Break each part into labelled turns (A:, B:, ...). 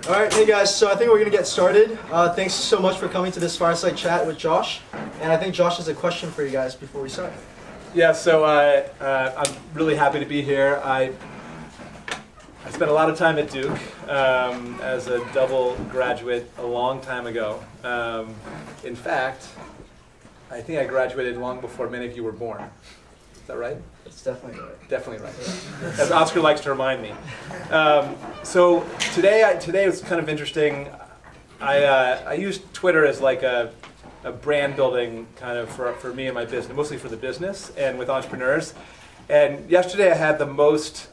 A: All right, hey guys, so I think we're going to get started. Thanks so much for coming to this fireside chat with Josh. And I think Josh has a question for you guys before we start.
B: Yeah, so I'm really happy to be here. I spent a lot of time at Duke as a double graduate a long time ago. In fact, I think I graduated long before many of you were born. Is that right?
A: That's definitely right.
B: Definitely right. As Oscar likes to remind me. So today was kind of interesting. I used Twitter as like a brand building kind of for me and my business, mostly for the business and with entrepreneurs. And yesterday I had the most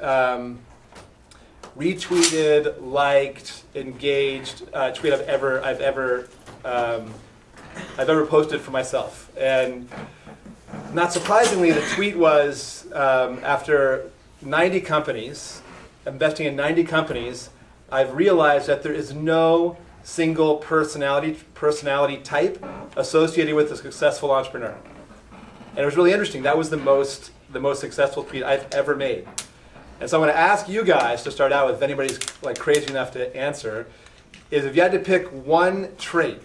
B: retweeted, liked, engaged tweet I've ever posted for myself. And not surprisingly, the tweet was after 90 companies, investing in 90 companies, I've realized that there is no single personality type associated with a successful entrepreneur. And it was really interesting. That was the most successful tweet I've ever made. And so I'm going to ask you guys to start out with, if anybody's like crazy enough to answer, is if you had to pick one trait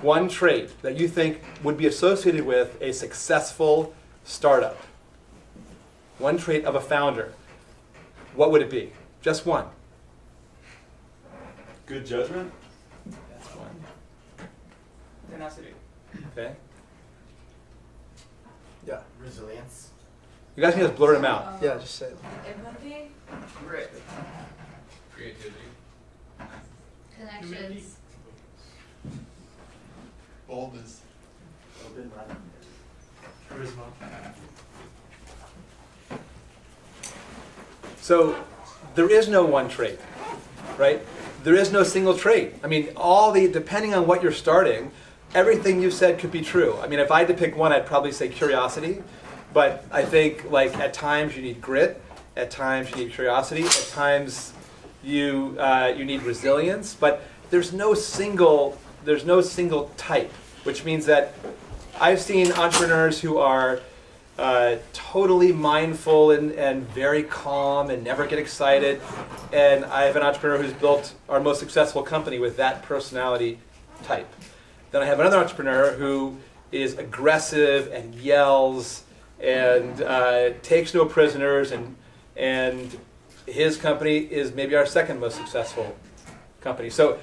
B: that you think would be associated with a successful startup, one trait of a founder, what would it be? Just one.
C: Good judgment?
B: That's one.
D: Tenacity.
B: Okay.
A: Yeah.
D: Resilience.
B: You guys can just blurt them out.
A: Yeah, just say it.
E: Empathy,
D: Grit.
C: Creativity.
E: connections.
C: Boldness. Charisma.
B: So there is no one trait, right? There is no single trait. I mean, depending on what you're starting, everything you said could be true. I mean, if I had to pick one, I'd probably say curiosity. But I think, like, at times you need grit. At times you need curiosity. At times you need resilience. But there's no single type, which means that I've seen entrepreneurs who are totally mindful and very calm and never get excited. And I have an entrepreneur who's built our most successful company with that personality type. Then I have another entrepreneur who is aggressive and yells and takes no prisoners, and his company is maybe our second most successful company. So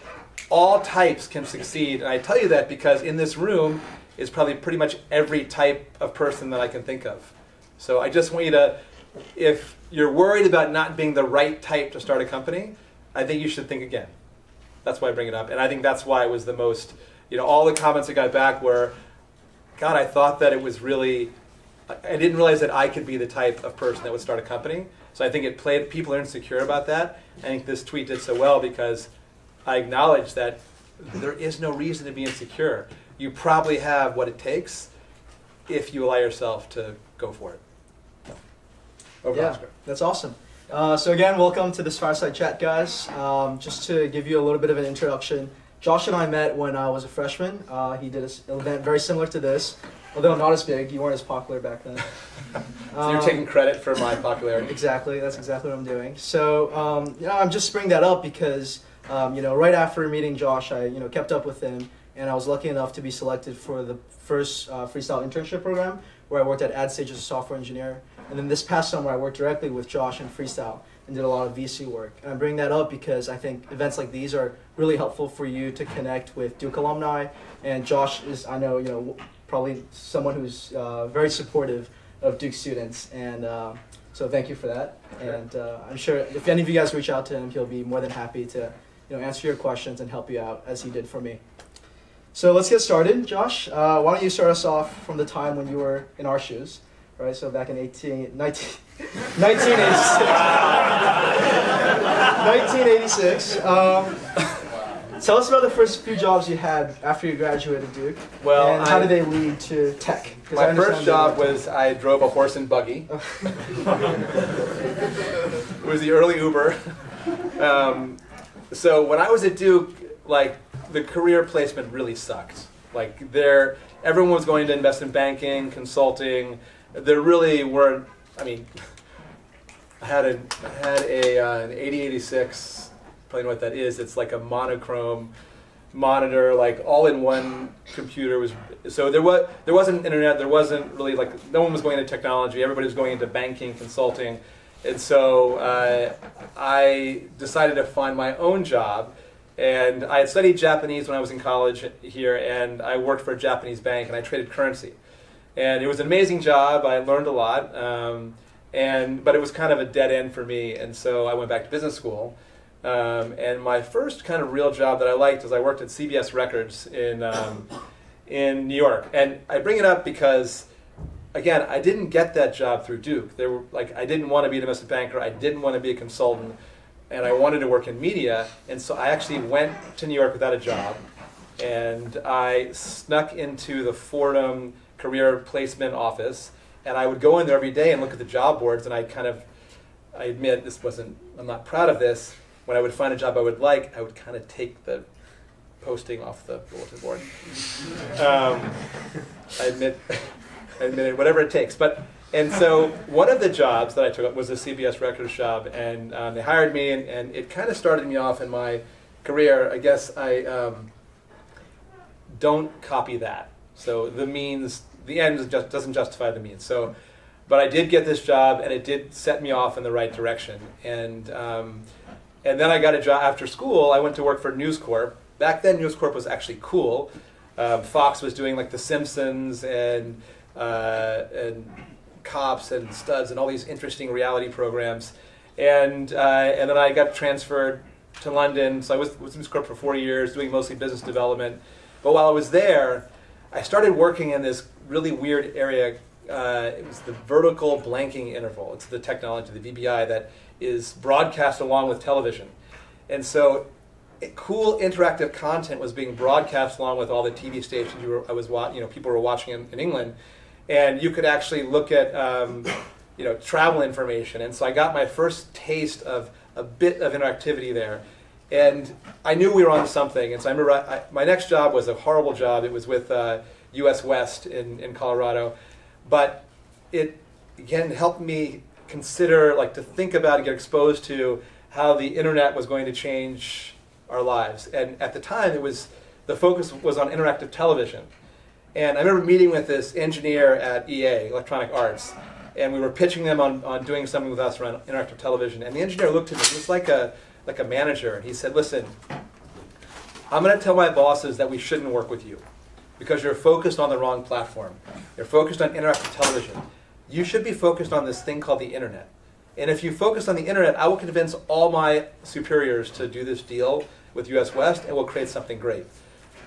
B: all types can succeed, and I tell you that because in this room is probably pretty much every type of person that I can think of. So I just want you to, if you're worried about not being the right type to start a company, I think you should think again. That's why I bring it up, and I think that's why it was the most, all the comments I got back were, God, I thought that it was really, I didn't realize that I could be the type of person that would start a company. So I think people are insecure about that. I think this tweet did so well because I acknowledge that there is no reason to be insecure. You probably have what it takes if you allow yourself to go for it. Over to Oscar.
A: That's awesome. So again, welcome to this fireside chat, guys. Just to give you a little bit of an introduction, Josh and I met when I was a freshman. He did an event very similar to this, although not as big. You weren't as popular back then.
B: So you're taking credit for my popularity.
A: Exactly. That's exactly what I'm doing. So I'm just bringing that up because right after meeting Josh, I kept up with him, and I was lucky enough to be selected for the first freestyle internship program where I worked at AdStage as a software engineer. And then this past summer, I worked directly with Josh in freestyle and did a lot of VC work. And I bring that up because I think events like these are really helpful for you to connect with Duke alumni. And Josh is, I know, probably someone who's very supportive of Duke students. And so thank you for that. Sure. And I'm sure if any of you guys reach out to him, he'll be more than happy to answer your questions and help you out as he did for me. So let's get started. Josh, why don't you start us off from the time when you were in our shoes, right? So back in 1986. Tell us about the first few jobs you had after you graduated Duke.
B: Well,
A: and how did they lead to tech?
B: My first job was I drove a horse and buggy. It was the early Uber. So when I was at Duke, the career placement really sucked. Everyone was going to investment banking, consulting. There really weren't. I mean, I had an 8086 probably know what that is. It's like a monochrome monitor, like all in one computer. So there wasn't internet. There wasn't really no one was going into technology. Everybody was going into banking, consulting, and so I decided to find my own job. And I had studied Japanese when I was in college here, and I worked for a Japanese bank, and I traded currency. And it was an amazing job. I learned a lot, but it was kind of a dead end for me. And so I went back to business school. And my first kind of real job that I liked was I worked at CBS Records in New York. And I bring it up because, again, I didn't get that job through Duke. I didn't want to be an investment banker. I didn't want to be a consultant. And I wanted to work in media. And so I actually went to New York without a job. And I snuck into the Fordham career placement office. And I would go in there every day and look at the job boards. And I admit I'm not proud of this. When I would find a job I would like, I would kind of take the posting off the bulletin board. I admit it, whatever it takes. And so one of the jobs that I took up was a CBS Records job, and they hired me, and it kind of started me off in my career. I guess I don't copy that. So the end just doesn't justify the means. So, but I did get this job, and it did set me off in the right direction. And then I got a job after school. I went to work for News Corp. Back then, News Corp was actually cool. Fox was doing like The Simpsons and Cops and Studs and all these interesting reality programs. And then I got transferred to London. So I was with News Corp for 4 years, doing mostly business development. But while I was there, I started working in this really weird area. It was the vertical blanking interval. It's the technology, the VBI, that is broadcast along with television. And so cool interactive content was being broadcast along with all the TV stations people were watching in England. And you could actually look at travel information. And so I got my first taste of a bit of interactivity there. And I knew we were on something. And so I remember my next job was a horrible job. It was with US West in Colorado. But it, again, helped me consider, to think about and get exposed to how the internet was going to change our lives. And at the time, the focus was on interactive television. And I remember meeting with this engineer at EA, Electronic Arts, and we were pitching them on doing something with us around interactive television. And the engineer looked at me, he was like a manager, and he said, "Listen, I'm going to tell my bosses that we shouldn't work with you because you're focused on the wrong platform. You're focused on interactive television. You should be focused on this thing called the internet. And if you focus on the internet, I will convince all my superiors to do this deal with US West, and we'll create something great."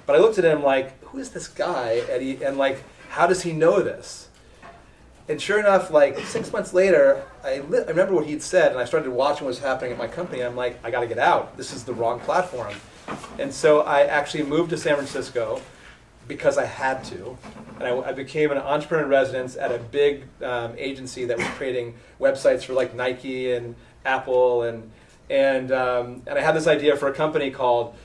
B: But I looked at him like, who is this guy? And how does he know this? And sure enough, 6 months later, I remember what he'd said, and I started watching what was happening at my company. I'm like, I got to get out. This is the wrong platform. And so I actually moved to San Francisco because I had to. And I became an entrepreneur in residence at a big agency that was creating websites for Nike and Apple. And I had this idea for a company called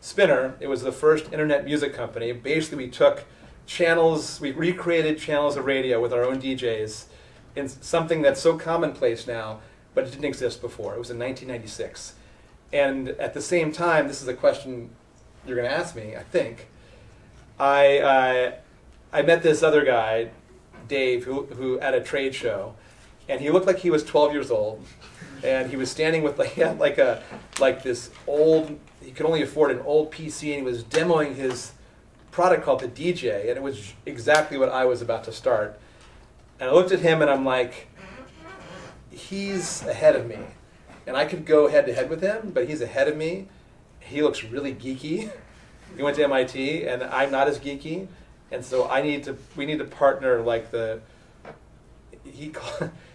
B: Spinner. It was the first internet music company. Basically, we took channels, we recreated channels of radio with our own DJs in something that's so commonplace now, but it didn't exist before. It was in 1996. And at the same time, this is a question you're going to ask me, I think. I met this other guy, Dave, who at a trade show, and he looked like he was 12 years old, and he was standing with he had this old, he could only afford an old PC, and he was demoing his product called the DJ, and it was exactly what I was about to start. And I looked at him, and I'm like, he's ahead of me, and I could go head to head with him, but he's ahead of me. He looks really geeky. He went to MIT, and I'm not as geeky, and so we need to partner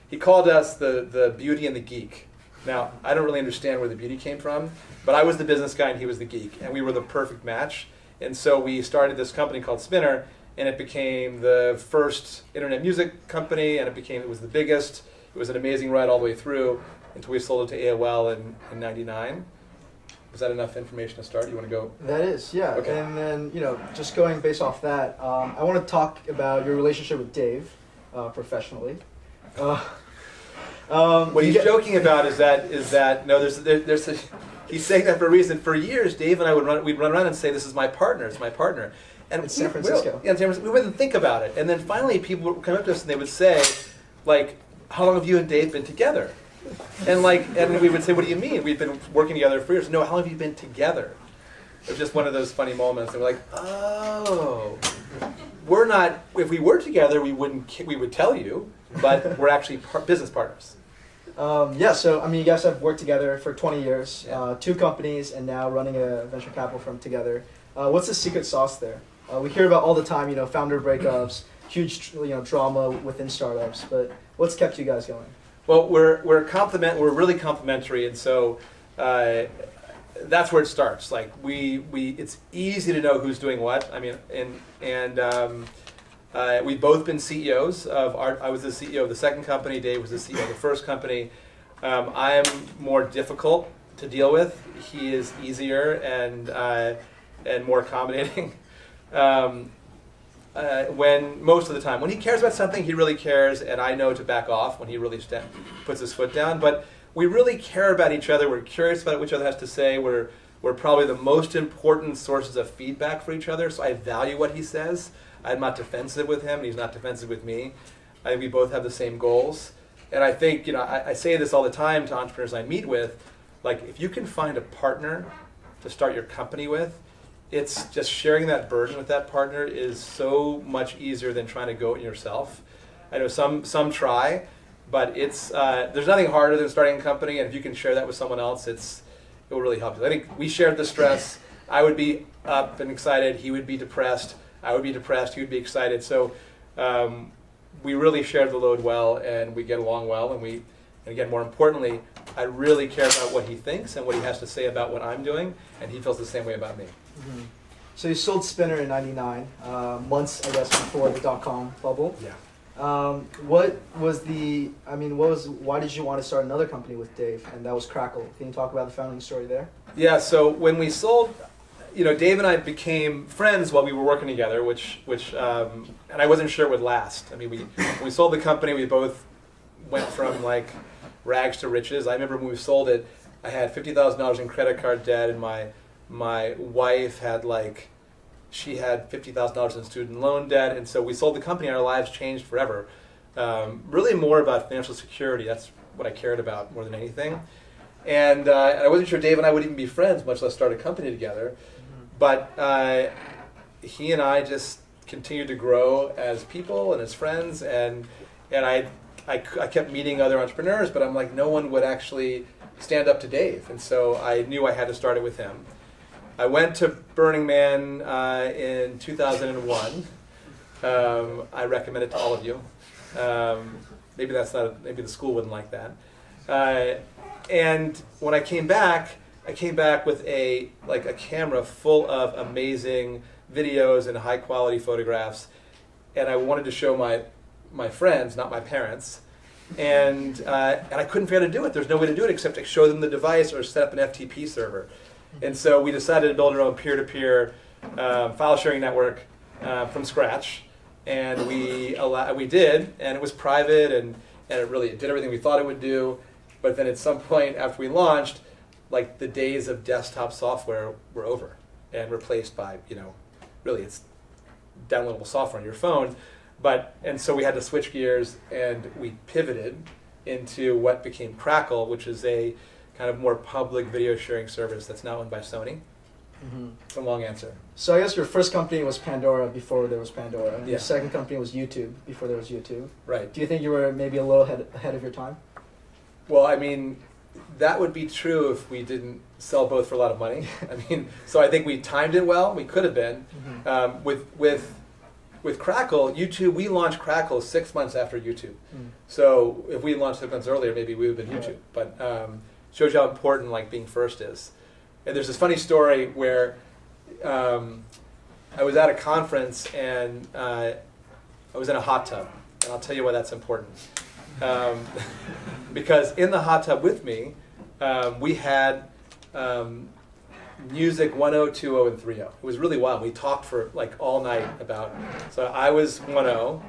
B: he called us the beauty and the geek. Now, I don't really understand where the beauty came from, but I was the business guy and he was the geek, and we were the perfect match. And so we started this company called Spinner, and it became the first internet music company, and it was the biggest. It was an amazing ride all the way through until we sold it to AOL in 99. Was that enough information to start? You want to go?
A: That is, yeah.
B: Okay.
A: And then, just going based off that, I want to talk about your relationship with Dave professionally.
B: What he's joking about is that no, there's he's saying that for a reason. For years, Dave and I we'd run around and say, "This is my partner. It's my partner." And
A: In San Francisco.
B: Yeah, in San Francisco. We wouldn't think about it. And then finally, people would come up to us and they would say, like, "How long have you and Dave been together?" And we would say, "What do you mean? We've been working together for years." "No, how long have you been together?" It was just one of those funny moments. And we're like, "Oh, we're not. If we were together, we would tell you, but we're actually business partners."
A: Yeah, so I mean, you guys have worked together for 20 years,
B: Yeah.
A: 2 companies, and now running a venture capital firm together. What's the secret sauce there? We hear about all the time, founder breakups, huge, drama within startups. But what's kept you guys going?
B: Well, we're really complementary, and so that's where it starts. Like it's easy to know who's doing what. I mean, we've both been CEOs of I was the CEO of the second company. Dave was the CEO of the first company. I am more difficult to deal with. He is easier and more accommodating. When most of the time, when he cares about something, he really cares, and I know to back off when he really puts his foot down. But we really care about each other. We're curious about what each other has to say. We're probably the most important sources of feedback for each other. So I value what he says. I'm not defensive with him, and he's not defensive with me. I think we both have the same goals. And I think, I say this all the time to entrepreneurs I meet with, like, if you can find a partner to start your company with, it's just sharing that burden with that partner is so much easier than trying to go it yourself. I know some try, but it's there's nothing harder than starting a company, and if you can share that with someone else, it will really help you. I think we shared the stress. I would be up and excited. He would be depressed. I would be depressed. He would be excited. So we really shared the load well, and we get along well. And again, more importantly, I really care about what he thinks and what he has to say about what I'm doing, and he feels the same way about me.
A: Mm-hmm. So you sold Spinner in '99, months I guess before the .com bubble.
B: Yeah.
A: Why did you want to start another company with Dave? And that was Crackle. Can you talk about the founding story there?
B: Yeah. So when we sold, Dave and I became friends while we were working together, which and I wasn't sure it would last. I mean, when we sold the company, we both went from like rags to riches. I remember when we sold it, I had $50,000 in credit card debt, and my wife had she had $50,000 in student loan debt, and so we sold the company and our lives changed forever. Really more about financial security. That's what I cared about more than anything. And I wasn't sure Dave and I would even be friends, much less start a company together. But he and I just continued to grow as people and as friends, and I kept meeting other entrepreneurs, but I'm like, no one would actually stand up to Dave, and so I knew I had to start it with him. I went to Burning Man in 2001. I recommend it to all of you. Maybe the school wouldn't like that. And when I came back with a camera full of amazing videos and high quality photographs, and I wanted to show my friends, not my parents. And I couldn't figure out how to do it. There's no way to do it except to show them the device or set up an FTP server. And so we decided to build our own peer-to-peer file sharing network from scratch. And we did, and it was private, and it did everything we thought it would do. But then at some point after we launched, the days of desktop software were over and replaced by, really it's downloadable software on your phone. And so we had to switch gears, and we pivoted into what became Crackle, which is a kind of more public video sharing service that's now owned by Sony. Mm-hmm. It's a long answer.
A: So I guess your first company was Pandora before there was Pandora, and
B: Yeah.
A: your second company was YouTube before there was YouTube.
B: Right.
A: Do you think you were maybe a little ahead of your time?
B: Well, I mean, that would be true if we didn't sell both for a lot of money. So I think we timed it well. We could have been. Mm-hmm. With Crackle, YouTube, we launched Crackle 6 months after YouTube. Mm. So if we launched 6 months earlier, maybe we would have been YouTube. Right. But shows you how important being first is. And there's this funny story where I was at a conference, and I was in a hot tub. And I'll tell you why that's important. Because in the hot tub with me, we had music 1.0, 2.0, and 3.0. It was really wild. We talked for all night about. So I was 1.0.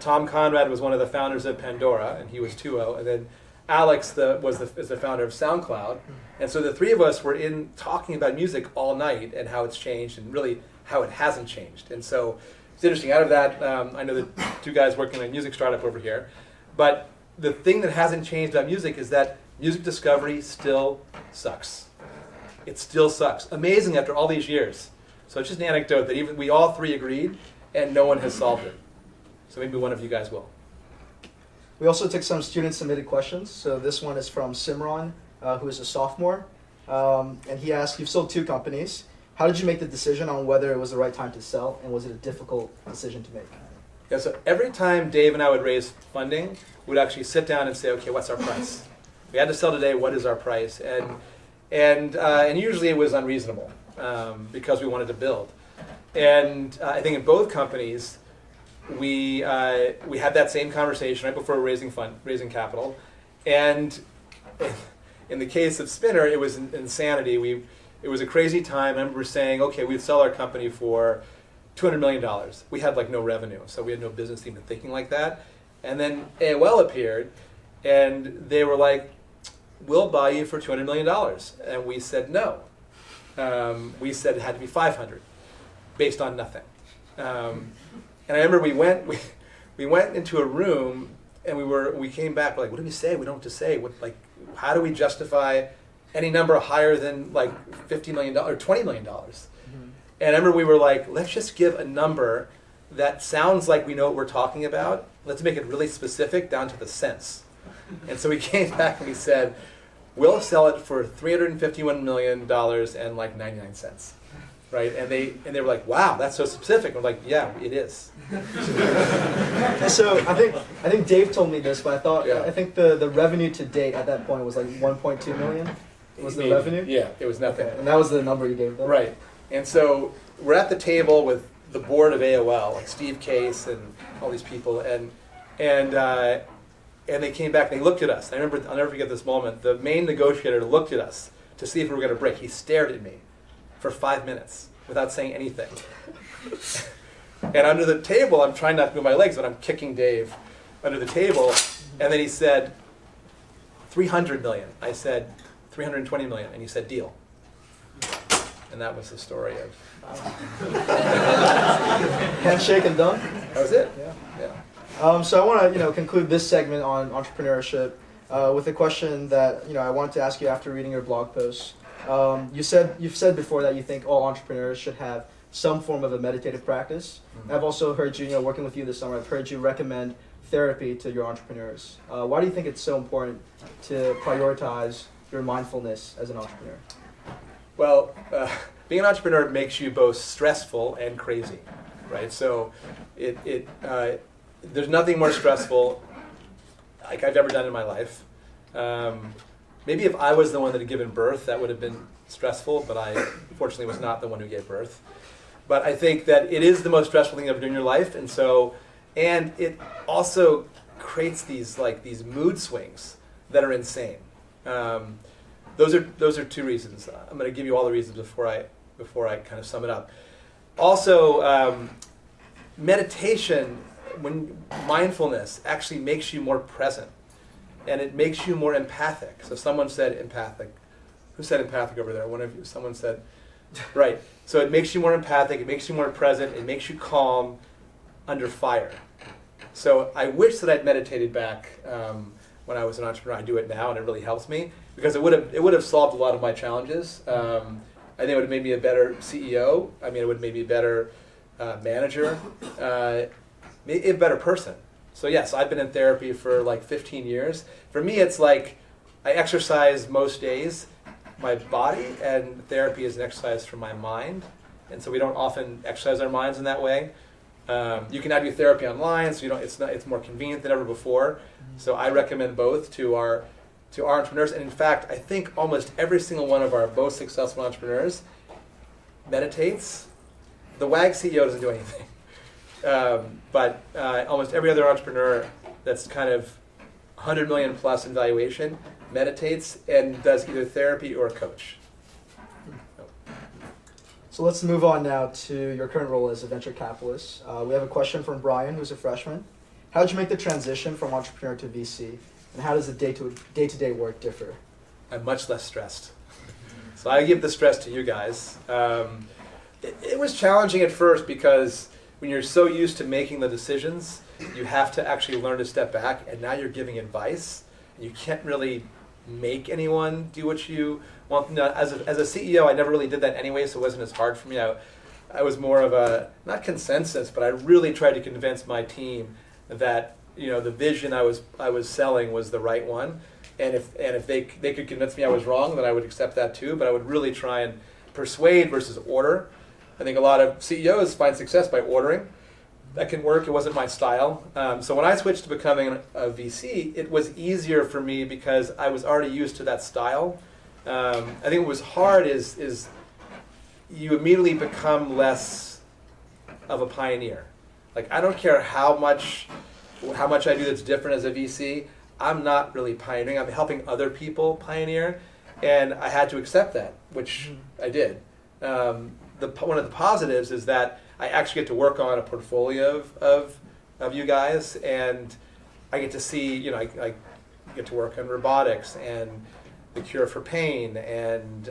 B: Tom Conrad was one of the founders of Pandora, and he was 2.0. And then Alex is the founder of SoundCloud, and so the three of us were in talking about music all night and how it's changed and really how it hasn't changed. And so it's interesting. Out of that, I know the two guys working on a music startup over here, but the thing that hasn't changed about music is that music discovery still sucks. It still sucks. Amazing after all these years. So it's just an anecdote that even we all three agreed, and no one has solved it. So maybe one of you guys will.
A: We also took some student-submitted questions. So this one is from Simran, who is a sophomore. And he asked, you've sold 2 companies. How did you make the decision on whether it was the right time to sell, and was it a difficult decision to make?
B: Yeah, so every time Dave and I would raise funding, we'd actually sit down and say, okay, what's our price? We had to sell today, what is our price? And usually it was unreasonable because we wanted to build. And I think in both companies, we had that same conversation right before raising capital. And in the case of Spinner, it was insanity. It was a crazy time. I remember saying, okay, we'd sell our company for $200 million. We had like no revenue, so we had no business even thinking like that. And then AOL appeared, and they were like, we'll buy you for $200 million. And we said no. We said it had to be 500, based on nothing. And I remember we went into a room, and we came back, we're like, what do we say? We don't know what to say. How do we justify any number higher than like $50 million or $20 million? And I remember we were like, let's just give a number that sounds like we know what we're talking about. Let's make it really specific down to the cents. And so we came back and we said, we'll sell it for $351 million and like 99 cents. Right? And they were like, wow, that's so specific. We're like, yeah, it is.
A: So I think Dave told me this, but I think the revenue to date at that point was like 1.2 million. Was the revenue?
B: Yeah, it was nothing.
A: Okay. And that was the number you gave them?
B: Right. And so we're at the table with the board of AOL, like Steve Case and all these people, and they came back and they looked at us. I'll never forget this moment. The main negotiator looked at us to see if we were going to break. He stared at me for 5 minutes without saying anything. And under the table, I'm trying not to move my legs, but I'm kicking Dave under the table. And then he said, 300 million. I said, 320 million. And he said, deal. And that was the story of...
A: Handshake and done?
B: That was it.
A: Yeah. So I want to conclude this segment on entrepreneurship with a question that I wanted to ask you after reading your blog post. You've said before that you think all entrepreneurs should have some form of a meditative practice. Mm-hmm. I've also heard you, working with you this summer, I've heard you recommend therapy to your entrepreneurs. Why do you think it's so important to prioritize your mindfulness as an entrepreneur?
B: Well, being an entrepreneur makes you both stressful and crazy, right? So there's nothing more stressful like I've ever done in my life. Maybe if I was the one that had given birth, that would have been stressful, but I fortunately was not the one who gave birth. But I think that it is the most stressful thing you ever do in your life, and it also creates these mood swings that are insane. Those are 2 reasons. I'm going to give you all the reasons before I kind of sum it up. Also, meditation, mindfulness actually makes you more present, and it makes you more empathic. So someone said empathic. Who said empathic over there? One of you. Someone said, right. So it makes you more empathic. It makes you more present. It makes you calm under fire. So I wish that I'd meditated back when I was an entrepreneur. I do it now, and it really helps me because it would have solved a lot of my challenges. I think it would have made me a better CEO. I mean, it would have made me a better manager, a better person. So yes, I've been in therapy for like 15 years. For me, it's like I exercise most days, my body, and therapy is an exercise for my mind. And so we don't often exercise our minds in that way. You can now do therapy online, so it's more convenient than ever before. So I recommend both to our entrepreneurs. And in fact, I think almost every single one of our most successful entrepreneurs meditates. The WAG CEO doesn't do anything. But almost every other entrepreneur that's kind of 100 million plus in valuation meditates and does either therapy or a coach.
A: So let's move on now to your current role as a venture capitalist. We have a question from Brian, who's a freshman. How did you make the transition from entrepreneur to VC? and how does the day-to-day work differ?
B: I'm much less stressed. So I give the stress to you guys. It was challenging at first because when you're so used to making the decisions, you have to actually learn to step back, and now you're giving advice, and you can't really make anyone do what you want. Now, as a CEO, I never really did that anyway, so it wasn't as hard for me. I was more of a, not consensus, but I really tried to convince my team that the vision I was selling was the right one, and if they could convince me I was wrong, then I would accept that too. But I would really try and persuade versus order. I think a lot of CEOs find success by ordering. That can work. It wasn't my style. So when I switched to becoming a VC, it was easier for me because I was already used to that style. I think what was hard is you immediately become less of a pioneer. Like, I don't care how much I do that's different as a VC. I'm not really pioneering. I'm helping other people pioneer, and I had to accept that, which I did. One of the positives is that I actually get to work on a portfolio of you guys, and I get to see, I get to work on robotics and the cure for pain and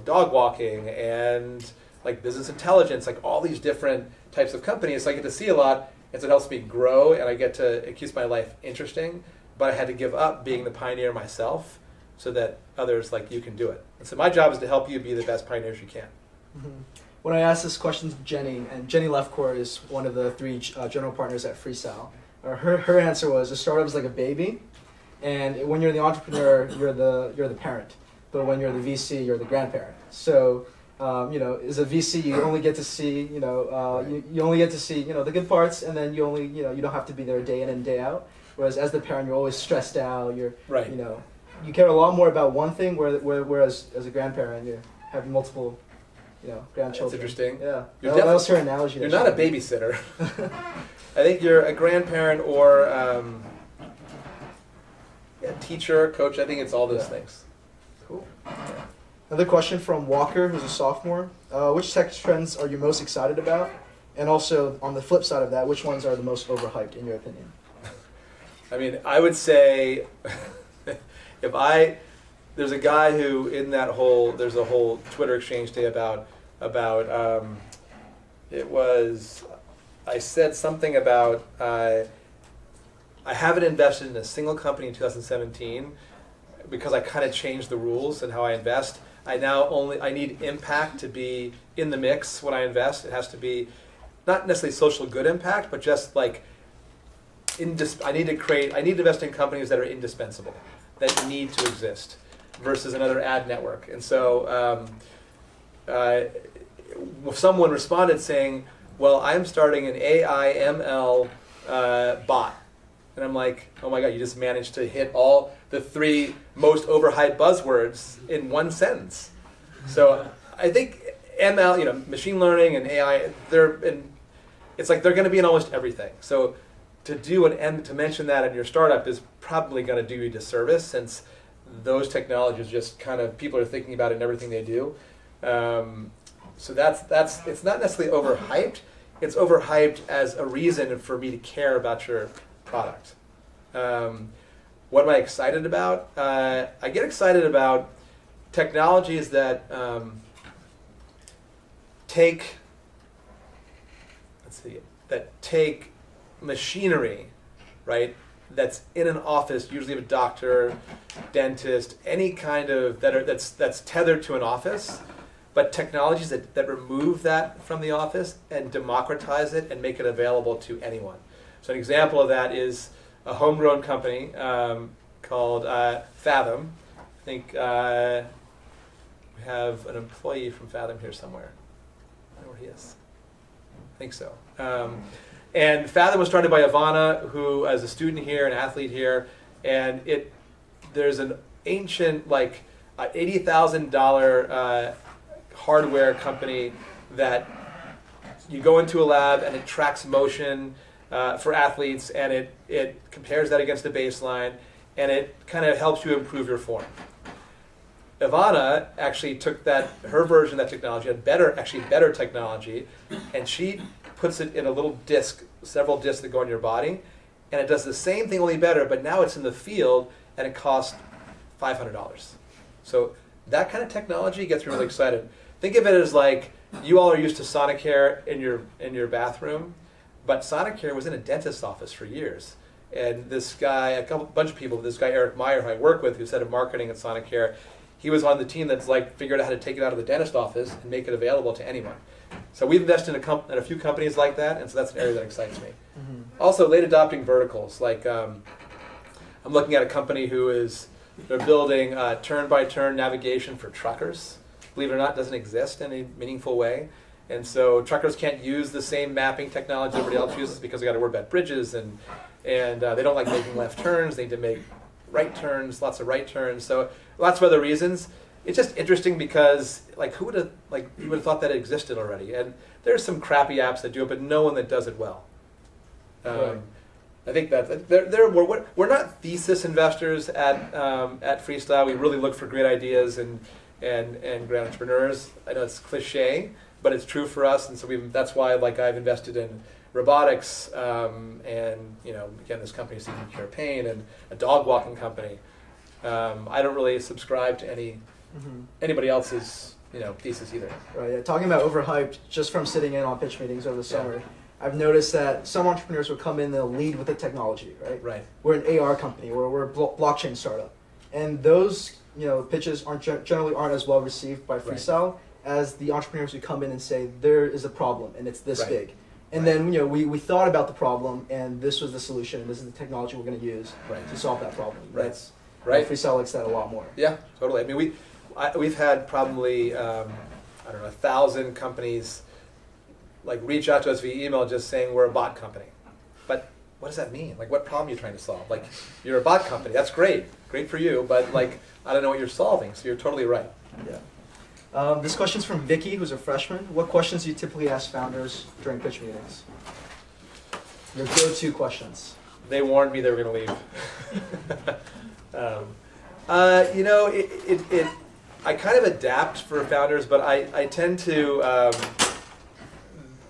B: dog walking and like business intelligence, like all these different types of companies. So I get to see a lot, and so it helps me grow, and it keeps my life interesting. But I had to give up being the pioneer myself so that others like you can do it. And so my job is to help you be the best pioneers you can.
A: Mm-hmm. When I asked this question to Jenny, and Jenny Lefcourt is one of the 3 general partners at Freestyle, her answer was a startup is like a baby, and when you're the entrepreneur, you're the parent, but when you're the VC, you're the grandparent. So, as a VC, you only get to see, you only get to see, the good parts, and then you only, you don't have to be there day in and day out. Whereas as the parent, you're always stressed out. You're,
B: right.
A: You care a lot more about one thing, whereas as a grandparent, you have multiple. Grandchildren.
B: That's interesting.
A: Yeah.
B: That
A: was her analogy.
B: You're not a babysitter. I think you're a grandparent or teacher, coach. I think it's all those things.
A: Cool. Another question from Walker, who's a sophomore. Which tech trends are you most excited about? And also, on the flip side of that, which ones are the most overhyped, in your opinion?
B: I mean, I would say there's a guy who there's a whole Twitter exchange today about I said something about I haven't invested in a single company in 2017 because I kind of changed the rules and how I invest. I need impact to be in the mix when I invest. It has to be not necessarily social good impact, but just like I need to invest in companies that are indispensable, that need to exist, versus another ad network. And so someone responded saying, well, I'm starting an AI ML bot. And I'm like, oh my God, you just managed to hit all the 3 most overhyped buzzwords in one sentence. So I think ML, machine learning and AI, it's like they're going to be in almost everything. So to mention that in your startup is probably going to do you a disservice, since those technologies just kind of, people are thinking about it in everything they do. So that's it's not necessarily overhyped. It's overhyped as a reason for me to care about your product. What am I excited about? I get excited about technologies that take machinery, right? That's in an office, usually of a doctor, dentist, any kind of that's tethered to an office, but technologies that remove that from the office and democratize it and make it available to anyone. So an example of that is a homegrown company called Fathom. I think we have an employee from Fathom here somewhere. I don't know where he is. I think so. And Fathom was started by Ivana, who is a student here, an athlete here, and there's an ancient, like, $80,000 hardware company that you go into a lab and it tracks motion for athletes, and it compares that against a baseline, and it kind of helps you improve your form. Ivana actually took her version of that technology, had better technology, and she puts it in a little disc, several discs that go in your body, and it does the same thing only better, but now it's in the field and it costs $500. So that kind of technology gets me really excited. Think of it as like you all are used to Sonicare in your bathroom, but Sonicare was in a dentist's office for years. And this guy, bunch of people, this guy Eric Meyer, who I work with, who's head of marketing at Sonicare, he was on the team that's like figured out how to take it out of the dentist office and make it available to anyone. So we've invested in a few companies like that, and so that's an area that excites me.
A: Mm-hmm.
B: Also, late adopting verticals. Like I'm looking at a company they're building turn-by-turn navigation for truckers. Believe it or not, it doesn't exist in a meaningful way. And so truckers can't use the same mapping technology everybody else uses because they got to worry about bridges and they don't like making left turns. They need to make right turns, lots of right turns. So lots of other reasons. It's just interesting because who would have thought that it existed already? And there's some crappy apps that do it, but no one that does it well.
A: Right.
B: I think that we're not thesis investors at Freestyle. We really look for great ideas and great entrepreneurs. I know it's cliche, but it's true for us, and so that's why I've invested in robotics and again this company Seeking Cure Pain and a dog walking company. I don't really subscribe to anybody else's thesis either.
A: Right. Yeah. Talking about overhyped, just from sitting in on pitch meetings over the summer, I've noticed that some entrepreneurs will come in and they'll lead with the technology. Right.
B: Right.
A: We're an AR company, or we're a blockchain startup, and those pitches generally aren't as well received by Freestyle as the entrepreneurs who come in and say there is a problem and it's this big. And then we thought about the problem and this was the solution and this is the technology we're going to use to solve that problem.
B: Right.
A: That's Freestyle likes that a lot more.
B: Yeah, totally. I mean, we've had probably 1,000 companies reach out to us via email just saying we're a bot company. But what does that mean? What problem are you trying to solve? You're a bot company. That's great for you. But I don't know what you're solving. So you're totally right.
A: Yeah. This question's from Vicky, who's a freshman. What questions do you typically ask founders during pitch meetings? Your go-to questions.
B: They warned me they were going to leave. I kind of adapt for founders, but I tend to,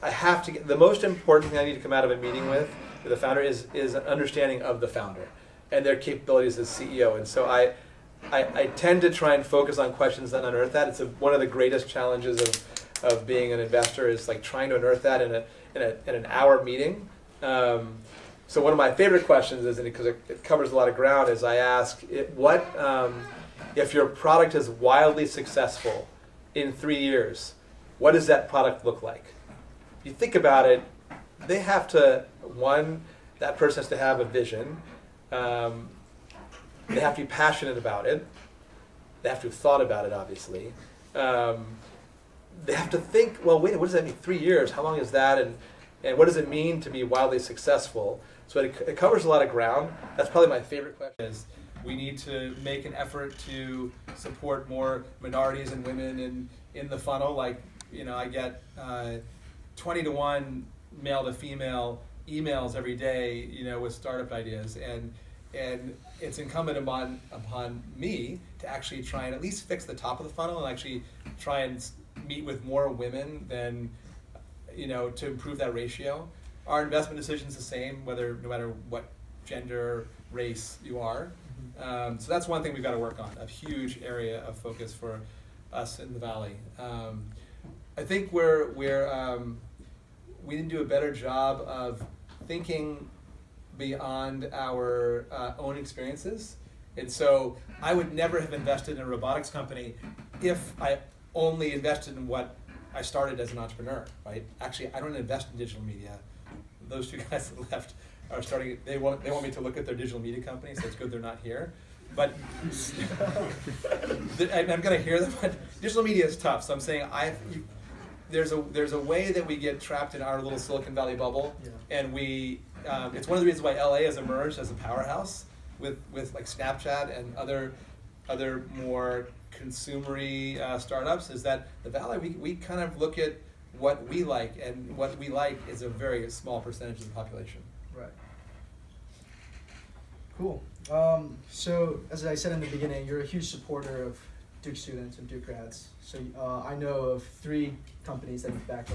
B: I have to get, the most important thing I need to come out of a meeting with the founder is an understanding of the founder and their capabilities as CEO. And so I tend to try and focus on questions that unearth that. It's one of the greatest challenges of being an investor is trying to unearth that in an hour meeting. So one of my favorite questions is, and because it covers a lot of ground, is I ask, if your product is wildly successful in 3 years, what does that product look like? If you think about it, they have to, that person has to have a vision. They have to be passionate about it. They have to have thought about it, obviously. They have to think, well, wait, what does that mean? 3 years, how long is that? And what does it mean to be wildly successful? So it covers a lot of ground. That's probably my favorite question. Is we need to make an effort to support more minorities and women in the funnel. I get 20 to 1 male to female emails every day, with startup ideas, and it's incumbent upon me to actually try and at least fix the top of the funnel and actually try and meet with more women than, to improve that ratio. Our investment decision's the same, no matter what gender, race you are. So that's one thing we've got to work on, a huge area of focus for us in the Valley. I think we need to do a better job of thinking beyond our own experiences. And so I would never have invested in a robotics company if I only invested in what I started as an entrepreneur, right? Actually, I don't invest in digital media. Those two guys that left are starting, they want me to look at their digital media companies, so it's good they're not here. But I'm going to hear them, but digital media is tough. So I'm saying there's a way that we get trapped in our little Silicon Valley bubble, and it's one of the reasons why LA has emerged as a powerhouse with Snapchat and other more consumery startups. Is that the Valley we kind of look at what we like, and what we like is a very small percentage of the population.
A: Right. Cool. So as I said in the beginning, you're a huge supporter of Duke students and Duke grads. So I know of 3 companies that are backed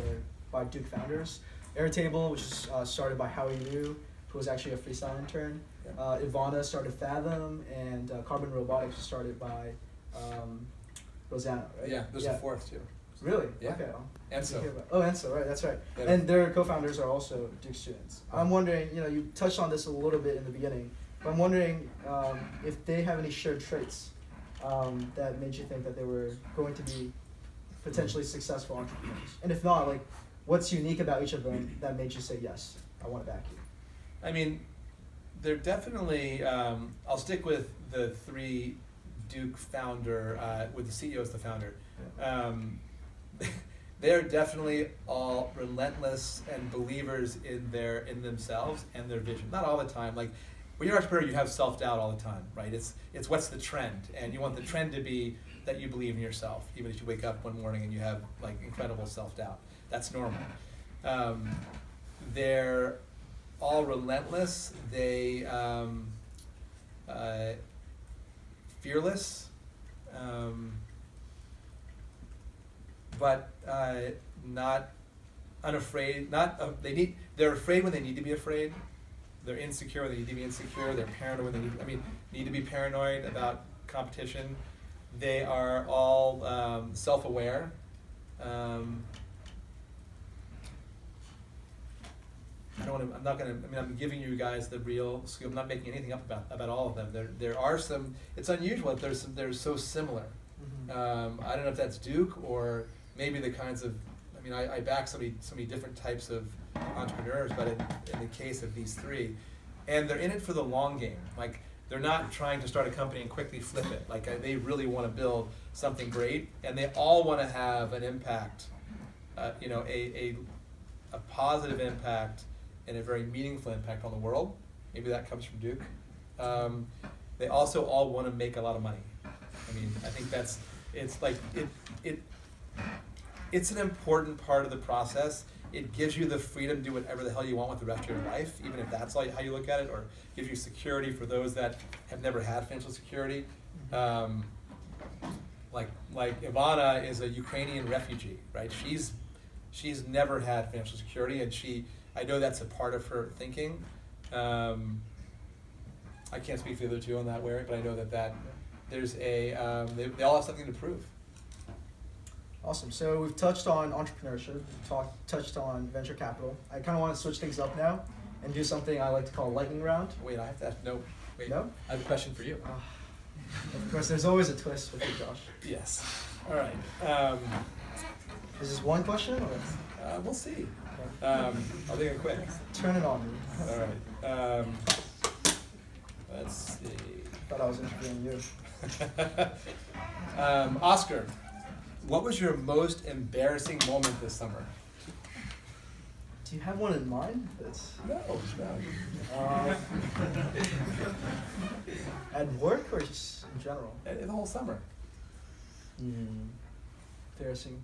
A: by Duke founders. Airtable, which is started by Howie Liu, who was actually a freestyle intern.
B: Yeah.
A: Ivana started Fathom, and Carbon Robotics was started by Rosanna, right?
B: Yeah, there's a fourth too.
A: Really?
B: Yeah.
A: Okay.
B: Enso.
A: Oh, Enso, right, that's right.
B: Yeah.
A: And their co-founders are also Duke students. I'm wondering, you touched on this a little bit in the beginning, but I'm wondering if they have any shared traits that made you think that they were going to be potentially successful entrepreneurs. And if not, like, what's unique about each of them that made you say, yes, I want to back you?
B: I mean, they're definitely, I'll stick with the three Duke founder, with the CEO as the founder. They're definitely all relentless and believers in themselves and their vision. Not all the time. Like when you're an entrepreneur, you have self-doubt all the time, right? It's what's the trend, and you want the trend to be that you believe in yourself, even if you wake up one morning and you have like incredible self-doubt. That's normal. They're all relentless. They fearless. But not unafraid. They're afraid when they need to be afraid. They're insecure when they need to be insecure. They're paranoid when they need to be paranoid about competition. They are all self-aware. I'm giving you guys the real scoop. I'm not making anything up about all of them. There are some. It's unusual. They're so similar.
A: Mm-hmm.
B: I don't know if that's Duke or maybe the kinds of. I back so many different types of entrepreneurs, but in the case of these three, and they're in it for the long game. Like they're not trying to start a company and quickly flip it. Like they really want to build something great, and they all want to have an impact. A positive impact and a very meaningful impact on the world. Maybe that comes from Duke. They also all want to make a lot of money. I think it's an important part of the process. It gives you the freedom to do whatever the hell you want with the rest of your life, even if that's how you look at it, or gives you security for those that have never had financial security. Like Ivana is a Ukrainian refugee, right? She's never had financial security, and I know that's a part of her thinking. I can't speak for the other two on that, but I know that there's they all have something to prove.
A: Awesome. So we've touched on entrepreneurship, touched on venture capital. I kind of want to switch things up now and do something I like to call lightning round.
B: Wait, I have to ask. No. Wait.
A: No?
B: I have a question for you.
A: Of course, there's always a twist with you, Josh.
B: Yes. All right.
A: Is this one question or?
B: We'll see.
A: Okay.
B: I'll make it quick.
A: Turn it on me.
B: All right. Let's see.
A: Thought I was interviewing you.
B: Oscar, what was your most embarrassing moment this summer?
A: Do you have one in mind?
B: No.
A: At work or just in general?
B: The whole summer.
A: Embarrassing.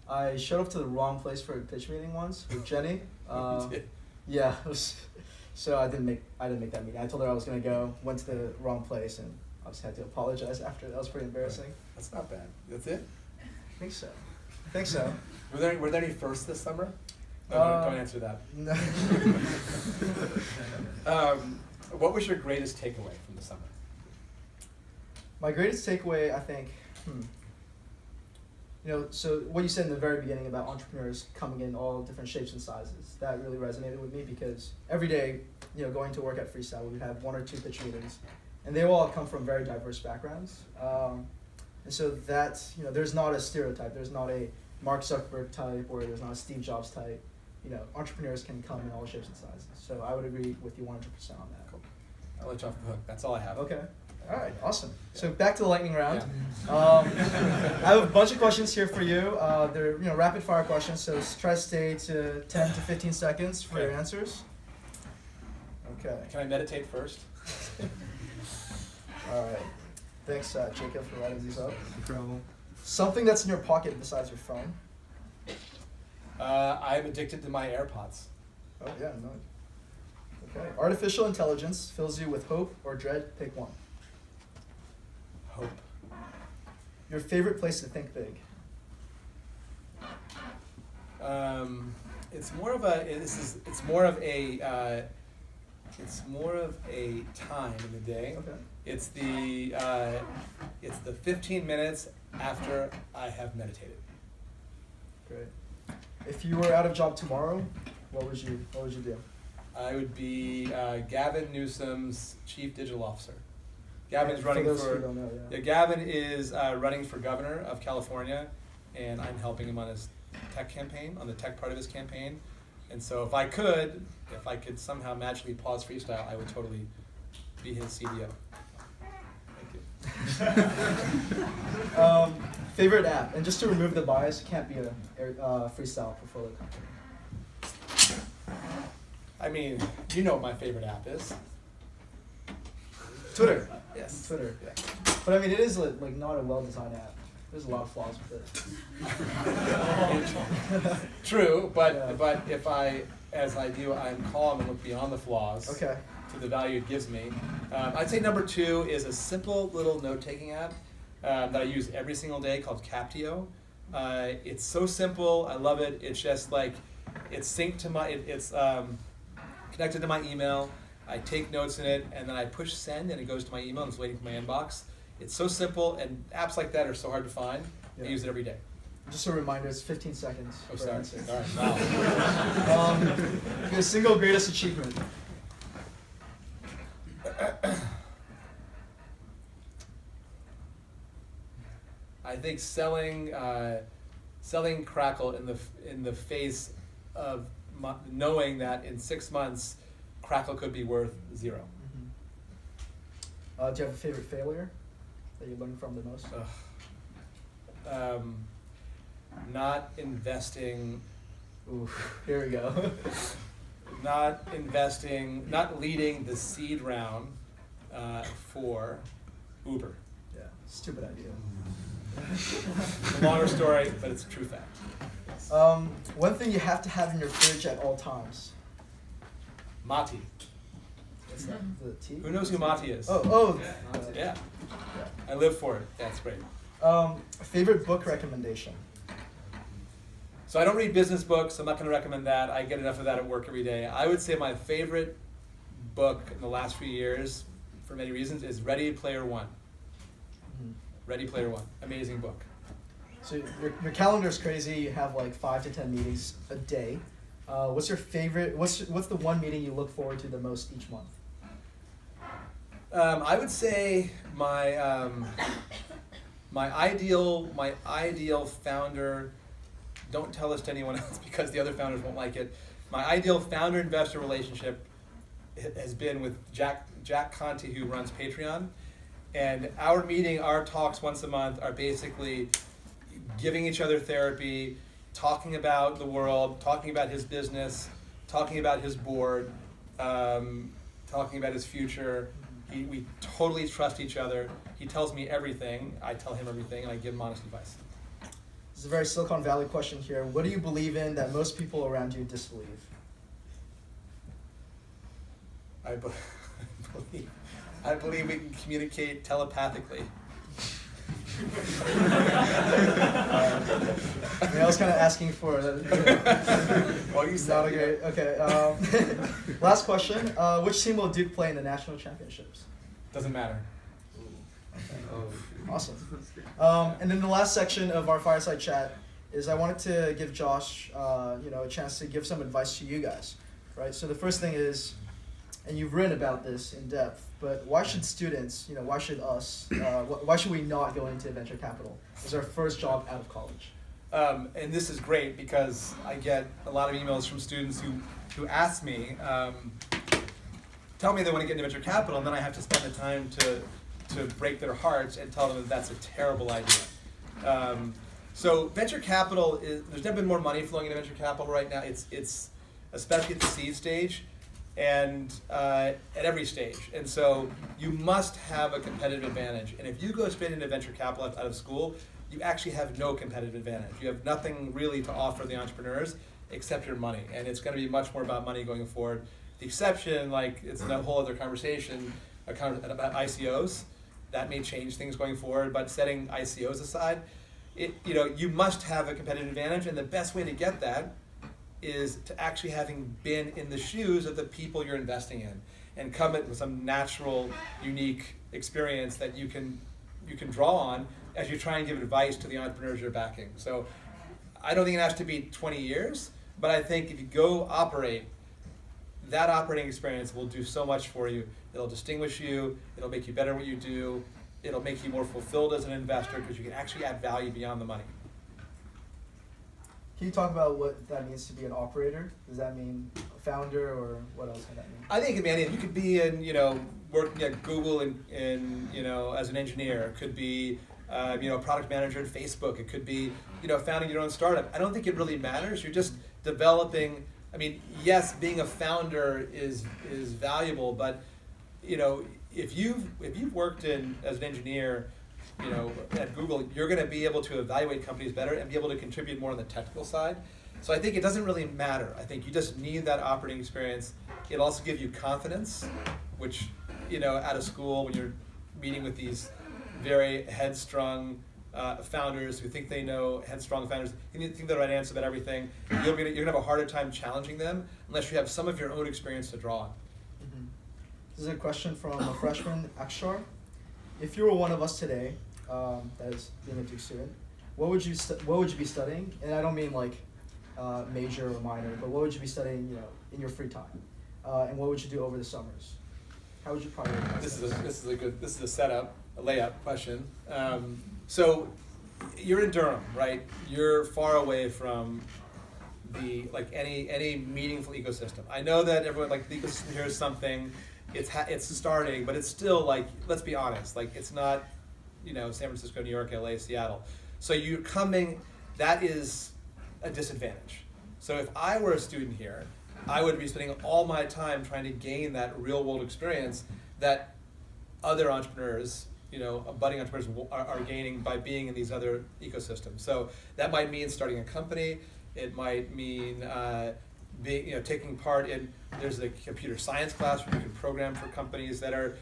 A: I showed up to the wrong place for a pitch meeting once with Jenny.
B: You did?
A: Yeah, so I didn't make that meeting. I told her I was gonna go, went to the wrong place, and I just had to apologize after. That was pretty embarrassing.
B: Right. That's not bad. That's it?
A: I think so.
B: Were there any firsts this summer? No, don't answer that.
A: No.
B: What was your greatest takeaway from the summer?
A: My greatest takeaway, I think, so what you said in the very beginning about entrepreneurs coming in all different shapes and sizes, that really resonated with me because every day, going to work at Freestyle, we would have one or two pitch meetings, and they all come from very diverse backgrounds. And so that's, there's not a stereotype, there's not a Mark Zuckerberg type, or there's not a Steve Jobs type. Entrepreneurs can come in all shapes and sizes. So I would agree with you 100% on that.
B: Cool. I'll let you off the hook. That's all I have.
A: Okay. All right. Awesome. So back to the lightning round.
B: Yeah.
A: I have a bunch of questions here for you. They're rapid fire questions. So try to stay to 10 to 15 seconds for your answers. Okay.
B: Can I meditate first?
A: All right. Thanks, Jacob, for writing these up.
C: No problem.
A: Something that's in your pocket besides your phone.
B: I'm addicted to my AirPods.
A: Oh yeah, no. Okay. Artificial intelligence fills you with hope or dread. Pick one.
B: Hope.
A: Your favorite place to think big.
B: It's more of a It's more of a time in the day.
A: Okay.
B: It's the 15 minutes after I have meditated.
A: Great. If you were out of job tomorrow, what would you do?
B: I would be Gavin Newsom's chief digital officer. Gavin's running
A: those
B: for.
A: who don't know, yeah.
B: Gavin is running for governor of California, and I'm helping him on his tech campaign, on the tech part of his campaign. And so, if I could somehow magically pause freestyle, I would totally be his CDO. Thank you.
A: Favorite app, and just to remove the bias, it can't be a freestyle portfolio company.
B: I mean, you know what my favorite app is.
A: Twitter.
B: Yes.
A: Twitter.
B: Yeah.
A: But I mean, it is like not a well-designed app. There's a lot of flaws with it.
B: True, but
A: Yeah.
B: but if as I do, I'm calm and look beyond the flaws
A: Okay.
B: to the value it gives me. I'd say number 2 is a simple little note-taking app that I use every single day called Captio. It's so simple. I love it. It's just like it's synced to my. It's connected to my email. I take notes in it, and then I push send, and it goes to my email, and it's waiting for my inbox. It's so simple, and apps like that are so hard to find. I
A: Yeah.
B: use it every day.
A: Just a reminder, it's 15 seconds.
B: Oh,
A: for
B: sorry.
A: answers.
B: All right. Wow.
A: Your single greatest achievement.
B: I think selling Crackle in the face of knowing that in 6 months, Crackle could be worth 0.
A: Do you have a favorite failure that you learned from the most?
B: Not investing.
A: Ooh, here we go.
B: Not leading the seed round for Uber.
A: Yeah, stupid idea.
B: It's a longer story, but it's a true fact.
A: One thing you have to have in your fridge at all times.
B: Mati.
A: What's that? The tea?
B: Who knows who Mati is?
A: Oh.
B: Yeah. I live for it. That's great.
A: Favorite book recommendation.
B: So I don't read business books, so I'm not going to recommend that. I get enough of that at work every day. I would say my favorite book in the last few years, for many reasons, is Ready Player One.
A: Mhm.
B: Ready Player One. Amazing book.
A: So your calendar is crazy. You have like 5 to 10 meetings a day. What's your favorite? What's the one meeting you look forward to the most each month?
B: I would say my ideal founder. Don't tell this to anyone else because the other founders won't like it. My ideal founder-investor relationship has been with Jack Conte, who runs Patreon. And our talks once a month are basically giving each other therapy, talking about the world, talking about his business, talking about his board, talking about his future. We totally trust each other. He tells me everything, I tell him everything, and I give him honest advice.
A: This is a very Silicon Valley question here. What do you believe in that most people around you disbelieve?
B: I believe we can communicate telepathically.
A: I mean, I was kind of asking for
B: Well, you
A: not a great. Okay. Last question. Which team will Duke play in the national championships?
B: Doesn't matter.
A: Awesome. And then the last section of our fireside chat is I wanted to give Josh, a chance to give some advice to you guys, right? So the first thing is, and you've written about this in depth, but why should students, why should us, why should we not go into venture capital as our first job out of college?
B: And this is great because I get a lot of emails from students who ask me, tell me they want to get into venture capital, and then I have to spend the time to break their hearts and tell them that that's a terrible idea. So venture capital there's never been more money flowing into venture capital right now. It's especially at the seed stage and at every stage. And so you must have a competitive advantage. And if you go straight into venture capital out of school, you actually have no competitive advantage. You have nothing really to offer the entrepreneurs except your money. And it's going to be much more about money going forward. The exception, it's a whole other conversation about ICOs. That may change things going forward, but setting ICOs aside, you must have a competitive advantage, and the best way to get that is to actually having been in the shoes of the people you're investing in. and come at with some natural, unique experience that you can draw on as you try and give advice to the entrepreneurs you're backing. So I don't think it has to be 20 years, but I think if you go operate, that operating experience will do so much for you. It'll distinguish you, it'll make you better at what you do, it'll make you more fulfilled as an investor because you can actually add value beyond the money.
A: Can you talk about what that means to be an operator? Does that mean a founder, or what else can that mean?
B: I think it can be, you could be in, working at Google in as an engineer. It could be, product manager at Facebook. It could be, founding your own startup. I don't think it really matters. You're just developing. I mean, yes, being a founder is valuable, but if you've worked as an engineer, at Google, you're going to be able to evaluate companies better and be able to contribute more on the technical side. So I think it doesn't really matter. I think you just need that operating experience. It'll also give you confidence, which, out of school, when you're meeting with these very headstrong founders who think they know, headstrong founders, who think they're the right answer about everything, you're going to have a harder time challenging them unless you have some of your own experience to draw on.
A: Mm-hmm. This is a question from a freshman, Akshar. If you were one of us today, that is being a Duke student, what would you be studying? And I don't mean like major or minor, but what would you be studying, in your free time? And what would you do over the summers? How would you prioritize?
B: This is a setup, a layup question. So you're in Durham, right? You're far away from any meaningful ecosystem. I know that everyone the ecosystem here is something. It's starting, but it's still let's be honest, it's not, San Francisco, New York, LA, Seattle. So you're coming, that is a disadvantage. So if I were a student here, I would be spending all my time trying to gain that real world experience that other entrepreneurs, budding entrepreneurs are gaining by being in these other ecosystems. So that might mean starting a company. It might mean taking part in, there's a computer science class where you can program for companies that are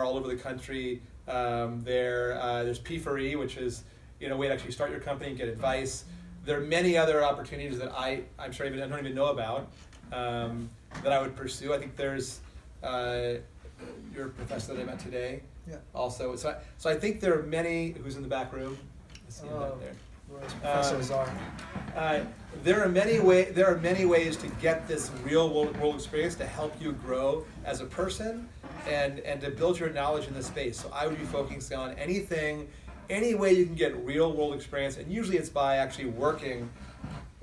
B: all over the country. There's P4E, which is a way to actually start your company and get advice. There are many other opportunities that I'm sure I don't even know about that I would pursue. I think there's your professor that I met today.
A: Yeah.
B: Also, so I think there are many. Who's in the back room? I see him back there.
A: Professor Azar.
B: There are many ways to get this real world experience to help you grow as a person and to build your knowledge in this space. So I would be focusing on any way you can get real world experience, and usually it's by actually working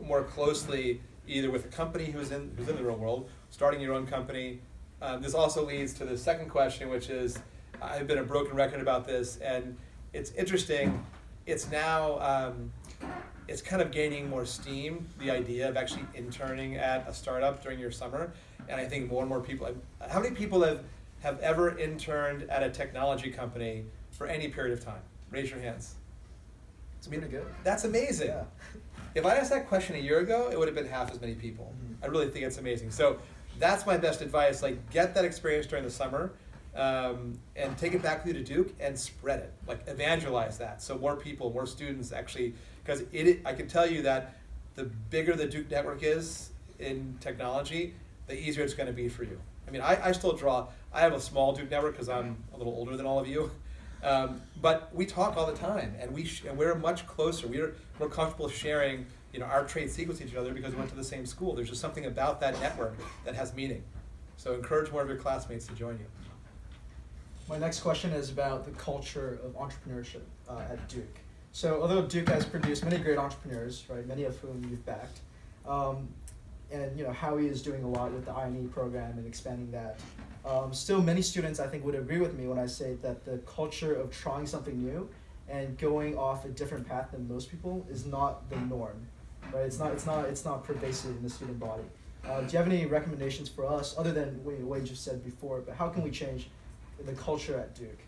B: more closely either with a company who's in the real world, starting your own company. This also leads to the second question, which is, I've been a broken record about this, and it's interesting. It's now, it's kind of gaining more steam, the idea of actually interning at a startup during your summer. And I think more and more people, how many people have ever interned at a technology company for any period of time? Raise your hands.
A: It's pretty good.
B: That's amazing.
A: Yeah.
B: If I asked that question a year ago, it would have been half as many people.
A: Mm-hmm.
B: I really think it's amazing. So that's my best advice. Get that experience during the summer. And take it back with you to Duke and spread it, evangelize that, so more people, more students actually, because I can tell you that the bigger the Duke network is in technology, the easier it's going to be for you. I mean, I have a small Duke network because I'm a little older than all of you, but we talk all the time, and we're much closer. We're more comfortable sharing, our trade secrets with each other because we went to the same school. There's just something about that network that has meaning. So encourage more of your classmates to join you.
A: My next question is about the culture of entrepreneurship at Duke. So although Duke has produced many great entrepreneurs, right, many of whom you've backed, and Howie is doing a lot with the I&E program and expanding that, still many students I think would agree with me when I say that the culture of trying something new and going off a different path than most people is not the norm, right? It's not pervasive in the student body. Do you have any recommendations for us other than what you just said before? But how can we change the culture at Duke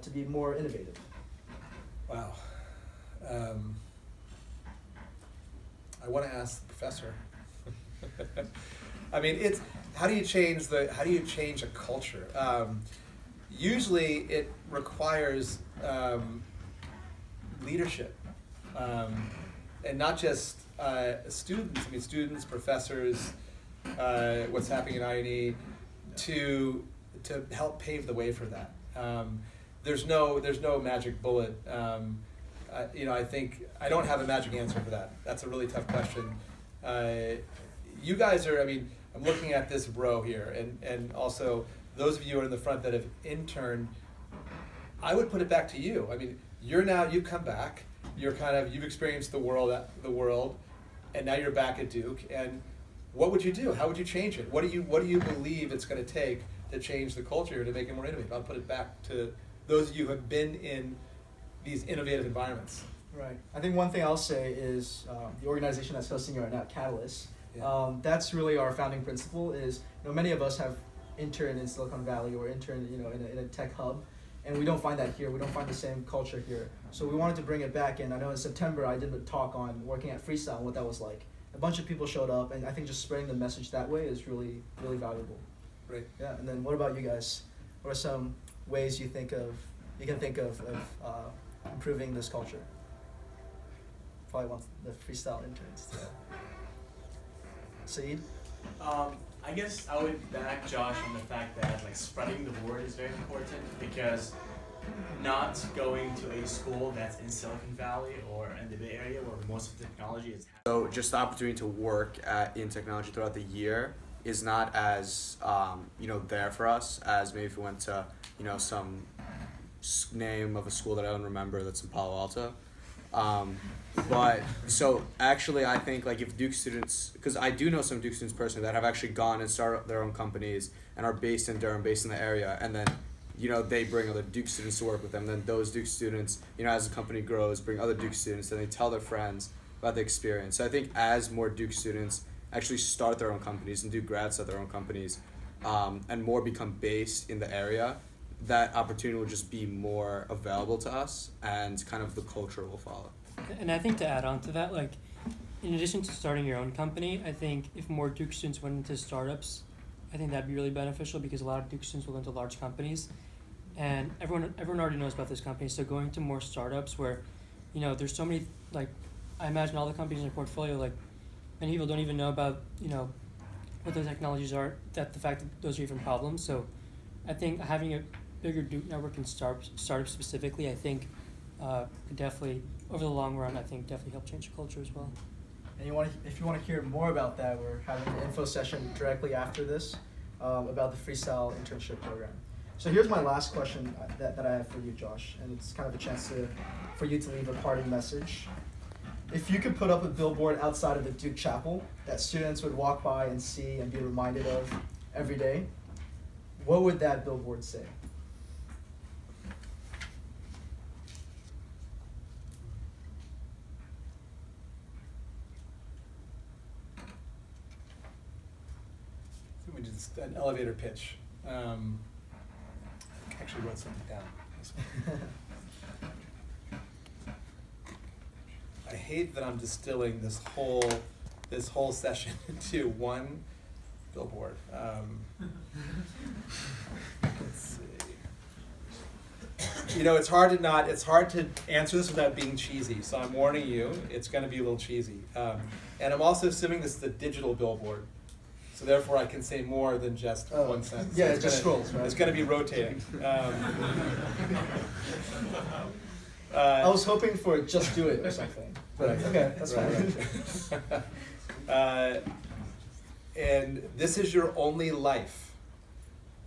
A: to be more innovative?
B: Wow. I want to ask the professor. I mean, how do you change a culture? Usually it requires leadership, and not just students. I mean, students, professors, what's happening in I&E, to to help pave the way for that. There's no magic bullet. I think I don't have a magic answer for that. That's a really tough question. You guys are, I'm looking at this row here, and also those of you who are in the front that have interned, I would put it back to you. You've come back, you've experienced the world, and now you're back at Duke, and what would you do? How would you change it? What do you believe it's going to take to change the culture, to make it more innovative? I'll put it back to those of you who have been in these innovative environments.
A: Right. I think one thing I'll say is the organization that's hosting you right now, Catalyst.
B: Yeah.
A: That's really our founding principle. Is many of us have interned in Silicon Valley or interned in a tech hub, and we don't find that here. We don't find the same culture here. So we wanted to bring it back. And I know in September I did a talk on working at Freestyle and what that was like. A bunch of people showed up, and I think just spreading the message that way is really, really valuable.
B: Right.
A: Yeah. And then what about you guys? What are some ways you can think of improving this culture? Probably want the freestyle interns. Saeed?
E: I guess I would back Josh on the fact that spreading the word is very important, because not going to a school that's in Silicon Valley or in the Bay Area where most of the technology is
F: So just the opportunity to work in technology throughout the year is not as there for us as maybe if we went to some name of a school that I don't remember that's in Palo Alto. But so actually I think if Duke students, because I do know some Duke students personally that have actually gone and started their own companies and are based in Durham, based in the area, and then they bring other Duke students to work with them. Then those Duke students, as the company grows, bring other Duke students, and they tell their friends about the experience. So I think as more Duke students actually start their own companies and do grad start their own companies, and more become based in the area, that opportunity will just be more available to us, and kind of the culture will follow.
G: And I think to add on to that, in addition to starting your own company, I think if more Duke students went into startups, I think that'd be really beneficial, because a lot of Duke students will go into large companies, and everyone already knows about those companies. So going to more startups where, there's so many, I imagine all the companies in your portfolio, many people don't even know about, what those technologies are, that the fact that those are even problems. So I think having a bigger Duke network in startups specifically, I think could definitely, over the long run, definitely help change the culture as well.
A: And if you want to hear more about that, we're having an info session directly after this about the Freestyle internship program. So here's my last question that I have for you, Josh, and it's kind of a chance for you to leave a parting message. If you could put up a billboard outside of the Duke Chapel that students would walk by and see and be reminded of every day, what would that billboard say?
B: We did an elevator pitch. I actually wrote something down. I hate that I'm distilling this whole session into one billboard. Let's see. It's hard to answer this without being cheesy. So I'm warning you, it's going to be a little cheesy. And I'm also assuming this is a digital billboard. So therefore, I can say more than just one sentence.
A: Yeah,
B: so
A: it just scrolls, right?
B: It's going to be rotating.
A: I was hoping for just do it or something. But okay, that's fine.
B: And this is your only life.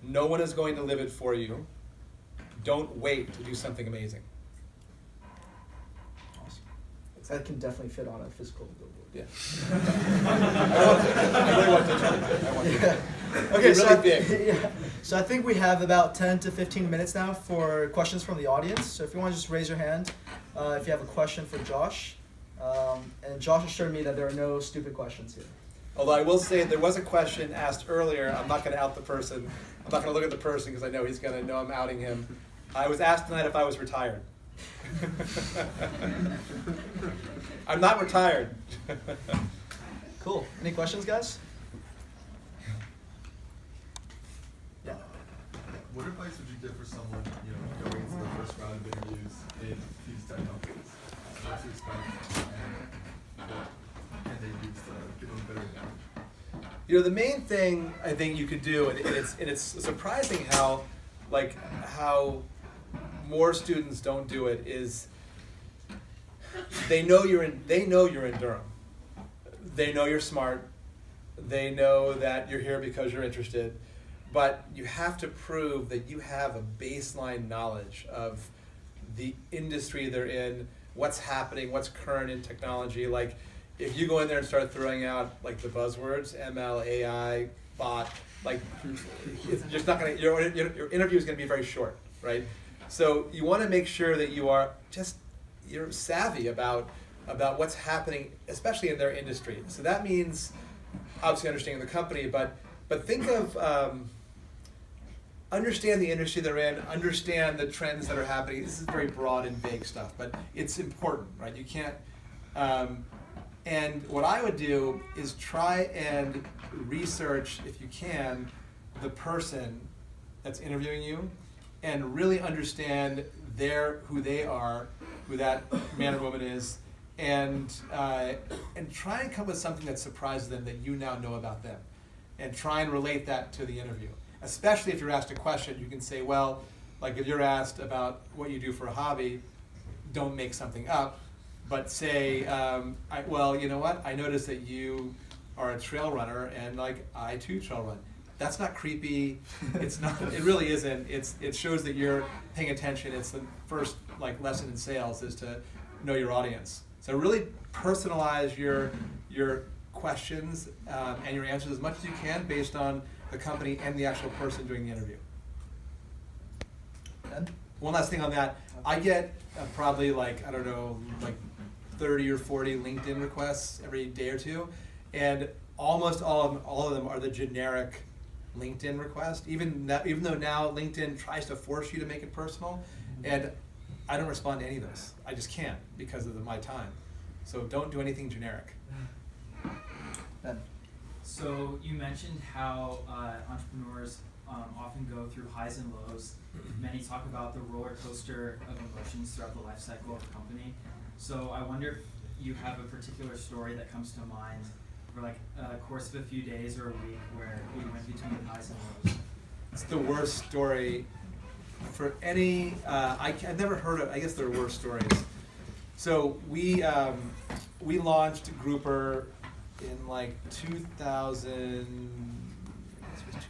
B: No one is going to live it for you. Don't wait to do something amazing.
A: Awesome. That can definitely fit on a physical billboard.
B: Yeah. I really want to.
A: Okay,
B: It's
A: so
B: really big.
A: Yeah. So I think we have about 10 to 15 minutes now for questions from the audience. So if you want to just raise your hand if you have a question for Josh. And Josh assured me that there are no stupid questions here.
B: Although I will say there was a question asked earlier. I'm not going to out the person. I'm not going to look at the person because I know he's going to know I'm outing him. I was asked tonight if I was retired. I'm not retired.
A: Cool. Any questions, guys? Yeah.
C: What advice would you give for someone, going into the first round of interviews in these tech companies? What to expect and what can they use to give them a better advantage?
B: You know, the main thing I think you could do, and it's surprising how more students don't do it, is they know you're in Durham. They know you're smart. They know that you're here because you're interested, but you have to prove that you have a baseline knowledge of the industry they're in, what's happening, what's current in technology. Like, if you go in there and start throwing out like the buzzwords, ML, AI, bot, like it's just not gonna. Your interview is gonna be very short, right? So you want to make sure that you're savvy about what's happening, especially in their industry. So that means obviously understanding the company, but think of understand the industry they're in, understand the trends that are happening. This is very broad and vague stuff, but it's important, right? You can't. And what I would do is try and research, if you can, the person that's interviewing you, and really understand who they are, who that man or woman is, and try and come up with something that surprises them that you now know about them, and try and relate that to the interview. Especially if you're asked a question, you can say, well, like if you're asked about what you do for a hobby, don't make something up, but say, well, you know what? I noticed that you are a trail runner, and like I too trail run. That's not creepy. It's not. It really isn't. It shows that you're paying attention. It's the first like lesson in sales is to know your audience. So really personalize your questions and your answers as much as you can based on the company and the actual person doing the interview.
A: Ben?
B: One last thing on that. I get probably like, I don't know, like 30 or 40 LinkedIn requests every day or two, and almost all of them are the generic LinkedIn request, even though now LinkedIn tries to force you to make it personal, and I don't respond to any of those. I just can't because of my time. So don't do anything generic.
A: Ben?
H: So you mentioned how entrepreneurs often go through highs and lows. Many talk about the roller coaster of emotions throughout the life cycle of a company. So I wonder if you have a particular story that comes to mind for like a course of a few days or a week where you went between the highs and lows.
B: It's the worst story for any. I've never heard of. I guess there are worse stories. So we launched Grouper in like 2000. I guess it was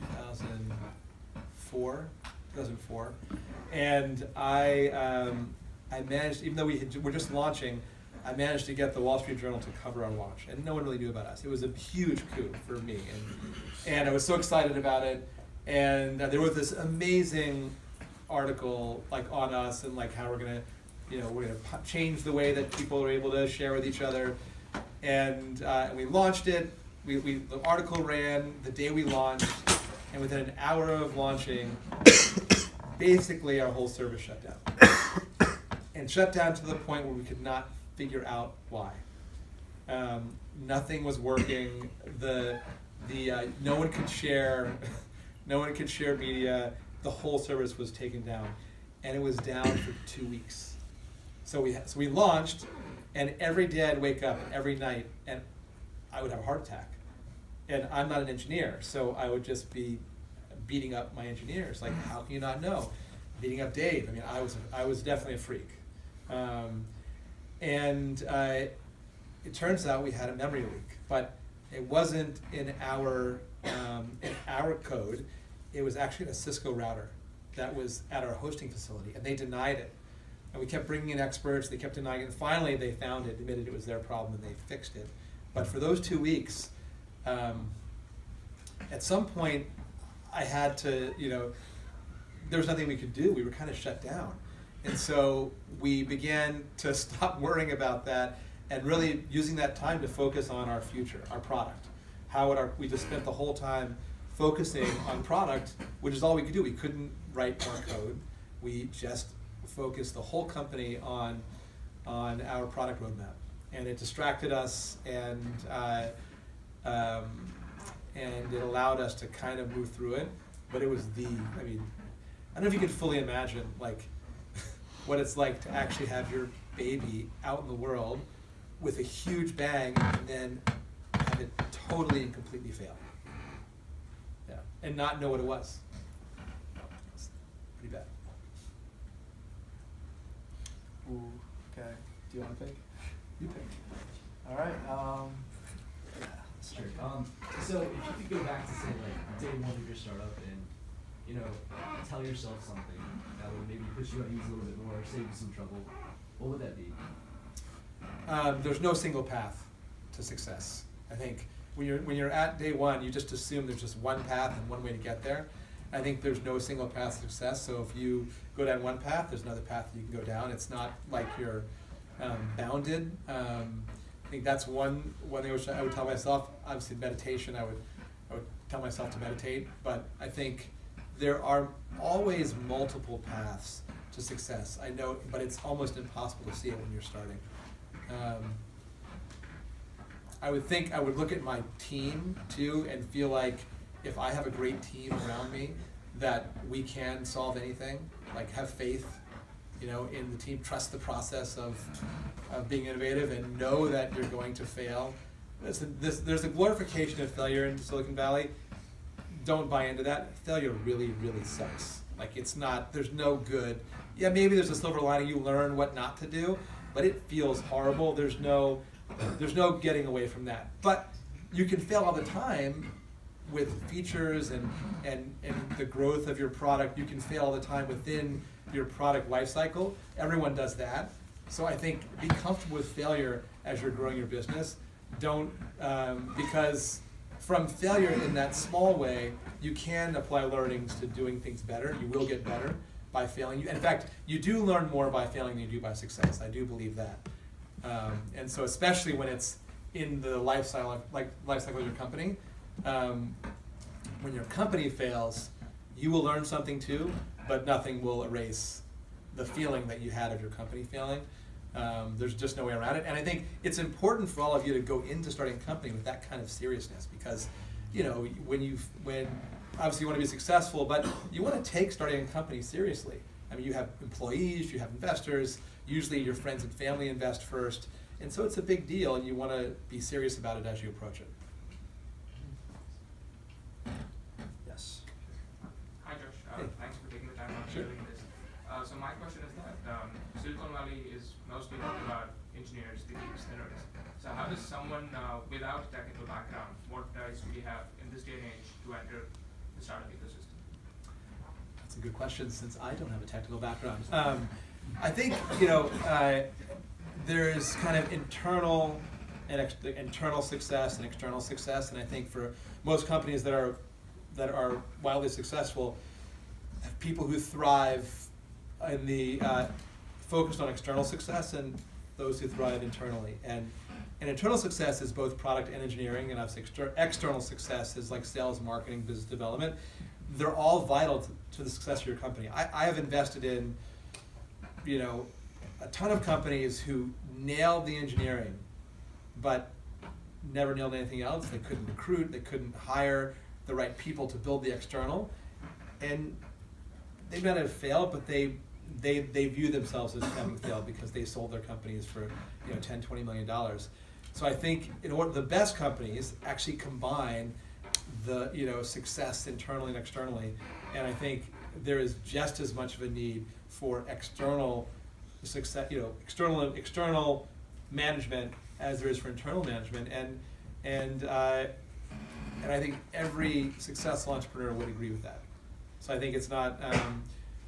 B: 2004, and I managed, even though we're just launching, I managed to get the Wall Street Journal to cover our launch, and no one really knew about us. It was a huge coup for me, and I was so excited about it. And there was this amazing article like on us and like how we're gonna change the way that people are able to share with each other. And we launched it. The article ran the day we launched, and within an hour of launching, basically our whole service shut down. And shut down to the point where we could not figure out why. Nothing was working. No one could share. No one could share media. The whole service was taken down, and it was down for 2 weeks. So we launched, and every day I'd wake up, and every night, and I would have a heart attack. And I'm not an engineer, so I would just be beating up my engineers. Like, how can you not know? Beating up Dave. I mean, I was definitely a freak. It turns out we had a memory leak, but it wasn't in our code. It was actually in a Cisco router that was at our hosting facility, and they denied it. And we kept bringing in experts. They kept denying it. And finally, they found it, admitted it was their problem, and they fixed it. But for those 2 weeks, at some point, I had to, there was nothing we could do. We were kind of shut down. And so we began to stop worrying about that and really using that time to focus on our future, our product. We just spent the whole time focusing on product, which is all we could do. We couldn't write more code. We just focused the whole company on our product roadmap. And it distracted us, and it allowed us to kind of move through it. But it was I don't know if you can fully imagine like what it's like to actually have your baby out in the world with a huge bang and then have it totally and completely fail. and not know what it was. It's pretty bad.
A: Ooh, okay. Do you want to pick?
B: You pick.
A: All right. Yeah.
I: Sure. So if you could go back to say like day one of your startup and tell yourself something that would maybe push you at ease a little bit more, save you some trouble, what would that be?
B: There's no single path to success. I think when you're at day one, you just assume there's just one path and one way to get there. I think there's no single path to success. So if you go down one path, there's another path you can go down. It's not like you're bounded. I think that's one thing which I would tell myself. Obviously, meditation, I would tell myself to meditate. But I think there are always multiple paths to success. I know, but it's almost impossible to see it when you're starting. I would look at my team too and feel like if I have a great team around me, that we can solve anything. Like have faith, in the team. Trust the process of being innovative and know that you're going to fail. There's a glorification of failure in Silicon Valley. Don't buy into that. Failure really, really sucks. Like it's not. There's no good. Yeah, maybe there's a silver lining. You learn what not to do, but it feels horrible. There's no getting away from that. But you can fail all the time with features and the growth of your product. You can fail all the time within your product lifecycle. Everyone does that. So I think be comfortable with failure as you're growing your business. Don't, because from failure in that small way, you can apply learnings to doing things better. You will get better by failing. In fact, you do learn more by failing than you do by success. I do believe that. And so especially when it's in the life cycle of your company, when your company fails, you will learn something too, but nothing will erase the feeling that you had of your company failing. There's just no way around it. And I think it's important for all of you to go into starting a company with that kind of seriousness because, when obviously you want to be successful, but you want to take starting a company seriously. I mean, you have employees, you have investors, usually your friends and family invest first, and so it's a big deal and you want to be serious about it as you approach it.
A: Yes.
D: Hi Josh,
B: Hey.
D: thanks for taking the time out
B: Sure.
D: doing this. So my question is that Silicon Valley is mostly all about engineers, the geeks, the nerds. So how does someone without a technical background, what does we have in this day and age to enter the startup ecosystem?
B: That's a good question since I don't have a technical background. I think there's kind of internal success and external success, and I think for most companies that are wildly successful, people who thrive in the focused on external success and those who thrive internally. And internal success is both product and engineering, and obviously external success is like sales, marketing, business development. They're all vital to the success of your company. I have invested in, a ton of companies who nailed the engineering, but never nailed anything else. They couldn't recruit, they couldn't hire the right people to build the external, and they might have failed, but they view themselves as having failed because they sold their companies for $10, $20 million. So I think the best companies actually combine the success internally and externally, and I think there is just as much of a need for external success, external management as there is for internal management, and I think every successful entrepreneur would agree with that. So I think it's not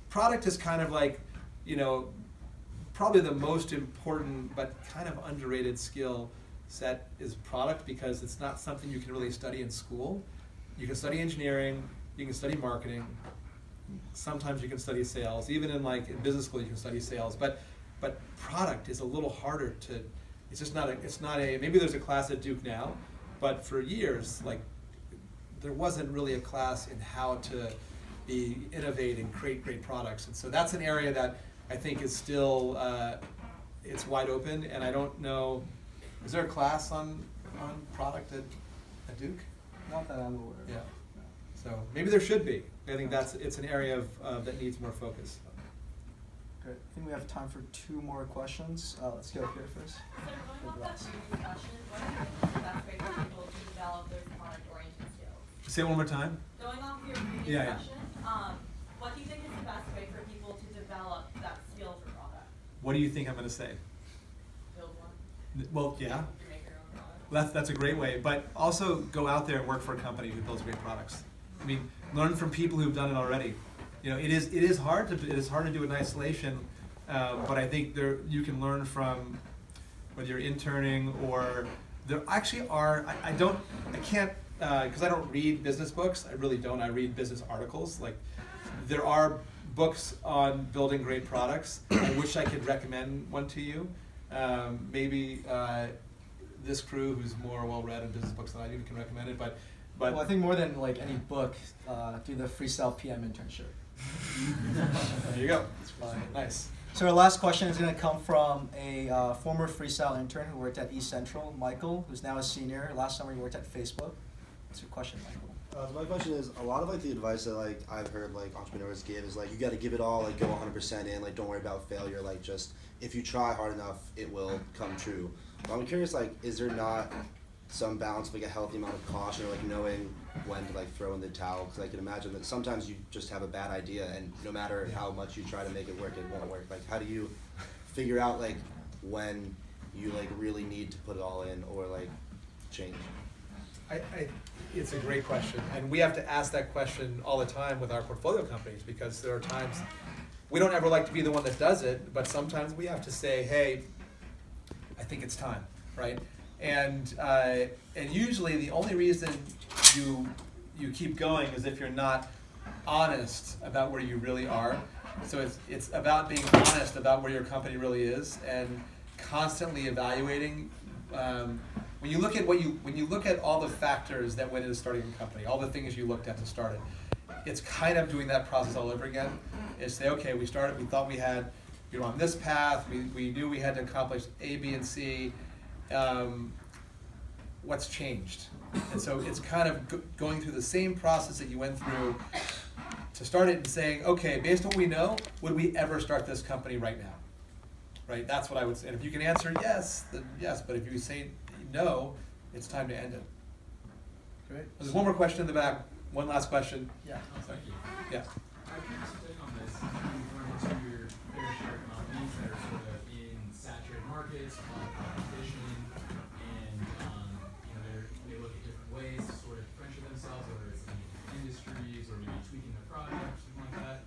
B: product is kind of like probably the most important but kind of underrated skill set is product because it's not something you can really study in school. You can study engineering, you can study marketing, sometimes you can study sales. Even in business school you can study sales, but product is a little harder to. It's just not a. Maybe there's a class at Duke now, but for years there wasn't really a class in how to innovate and create great products, and so that's an area that I think is still it's wide open. And I don't know, is there a class on product at Duke?
A: Not that I'm aware of.
B: Yeah. So maybe there should be. I think it's an area of that needs more focus.
A: Great. I think we have time for 2 more questions. Let's go here first.
J: So going off that previous question, what do you think is the best way for people to develop those product-oriented skills?
B: Say it one more time.
J: Going on to your previous
B: Yeah, yeah.
J: question, what do you think is the best way for people to develop that skill for product?
B: What do you think I'm going to say?
J: Build one.
B: Well, yeah.
J: You make your own product.
B: Well, that's a great way, but also go out there and work for a company who builds great products. I mean, learn from people who've done it already. You know, it is hard to do it in isolation, but I think you can learn from whether you're interning or there actually are. I can't because I don't read business books. I really don't. I read business articles. Like there are books on building great products. I wish I could recommend one to you. Maybe this crew who's more well read in business books than I do can recommend it. But
A: Well, I think more than like any book, do the Freestyle PM internship.
B: there you go. It's fine. Nice.
A: So our last question is going to come from a former Freestyle intern who worked at East Central, Michael, who's now a senior. Last summer he worked at Facebook. What's your question, Michael?
K: So my question is, a lot of like the advice that like I've heard like entrepreneurs give is like you got to give it all, like go 100% in, like don't worry about failure, like just if you try hard enough, it will come true. But I'm curious, like, is there not some balance of like a healthy amount of caution or like knowing when to like throw in the towel? Because I can imagine that sometimes you just have a bad idea and no matter how much you try to make it work, it won't work. Like how do you figure out like when you like really need to put it all in or like change?
B: It's a great question, and we have to ask that question all the time with our portfolio companies because there are times we don't ever like to be the one that does it, but sometimes we have to say, hey, I think it's time, right? And usually the only reason you keep going is if you're not honest about where you really are. So it's about being honest about where your company really is and constantly evaluating. When you look at all the factors that went into starting a company, all the things you looked at to start it, it's kind of doing that process all over again. Is say, okay, we started, we thought we had, we were on this path, we knew we had to accomplish A, B, and C. What's changed? And so it's kind of going through the same process that you went through to start it and saying, okay, based on what we know, would we ever start this company right now? Right, that's what I would say. And if you can answer yes, then yes. But if you say no, it's time to end it.
A: Great.
B: There's one more question in the back. One last question.
A: Yeah.
L: Thank you.
B: Yeah.
L: I'm curious to take on this. You've run into your fair share of companies that are sort of in saturated markets, a lot of competition, and they look at different ways to sort of differentiate themselves, whether it's in industries or maybe tweaking their product or something like that.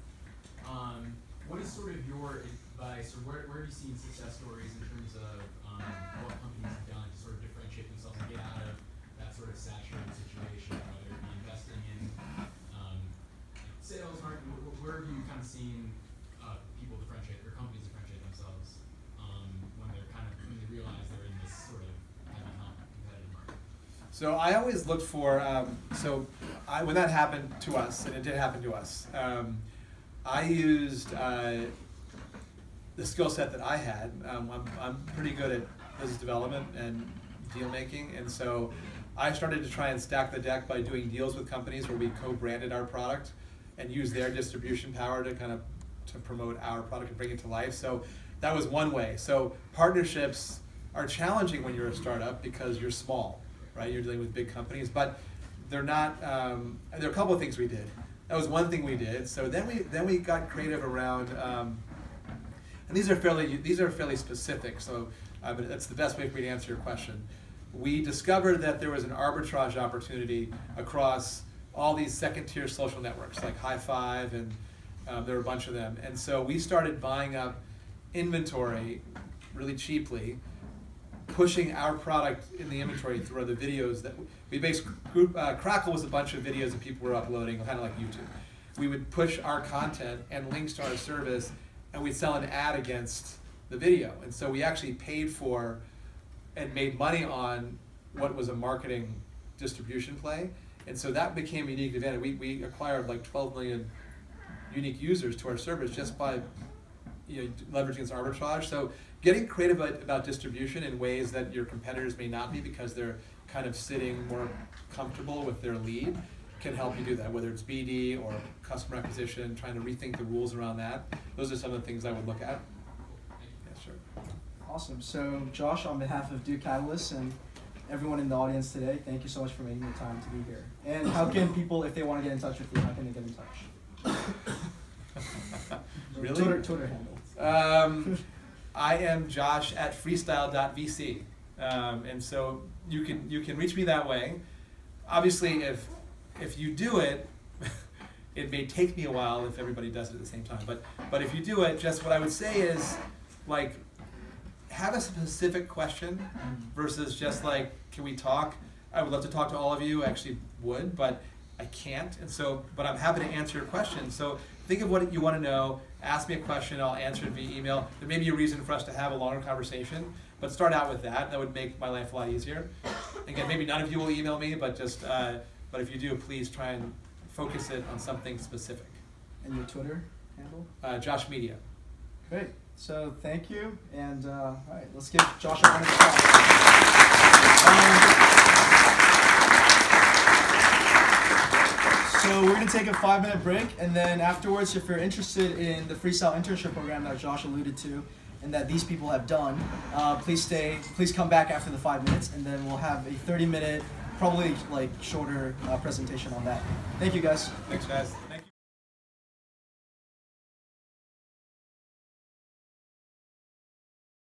L: What is sort of your advice, or where have you seen success stories in terms of what companies have done to sort of differentiate themselves and get out of that sort of saturated situation, whether it be investing in sales, marketing, where have you kind of seen people differentiate, or companies differentiate themselves when they realize they're in this sort of heavy competitive market?
B: So I always looked for, when that happened to us, and it did happen to us, I used the skill set that I had. I'm pretty good at business development and deal making, and so I started to try and stack the deck by doing deals with companies where we co-branded our product and used their distribution power to kind of to promote our product and bring it to life. So that was one way. So partnerships are challenging when you're a startup because you're small, right? You're dealing with big companies, but they're not. There are a couple of things we did. That was one thing we did. So then we got creative around, and these are fairly specific. So but that's the best way for me to answer your question. We discovered that there was an arbitrage opportunity across all these second-tier social networks like High Five, and there were a bunch of them. And so we started buying up inventory really cheaply, pushing our product in the inventory through the videos that we basically, Crackle was a bunch of videos that people were uploading, kind of like YouTube. We would push our content and links to our service, and we'd sell an ad against the video. And so we actually paid for and made money on what was a marketing distribution play. And so that became a unique advantage. We acquired like 12 million unique users to our service just by leveraging this arbitrage. So getting creative about distribution in ways that your competitors may not be because they're kind of sitting more comfortable with their lead can help you do that, whether it's BD or customer acquisition, trying to rethink the rules around that. Those are some of the things I would look at. Yeah, sure.
A: Awesome. So Josh, on behalf of Duke Catalyst and everyone in the audience today. Thank you so much for making the time to be here. And how can people, if they want to get in touch with you, how can they get in touch?
B: Really?
A: Twitter handle.
B: I am Josh at freestyle.vc, and so you can reach me that way. Obviously, if you do it, it may take me a while if everybody does it at the same time. But if you do it, just what I would say is, like, have a specific question versus just like, can we talk? I would love to talk to all of you. I actually would, but I can't. And so, but I'm happy to answer your questions. So think of what you want to know. Ask me a question. I'll answer it via email. There may be a reason for us to have a longer conversation, but start out with that. That would make my life a lot easier. Again, maybe none of you will email me, but just, but if you do, please try and focus it on something specific.
A: And your Twitter handle?
B: Josh Media.
A: Great. So thank you, and all right, let's give Josh a round of applause. So we're gonna take a 5-minute break, and then afterwards, if you're interested in the freestyle internship program that Josh alluded to, and that these people have done, please come back after the 5 minutes, and then we'll have a 30-minute, probably like shorter presentation on that. Thank you, guys.
B: Thanks, guys.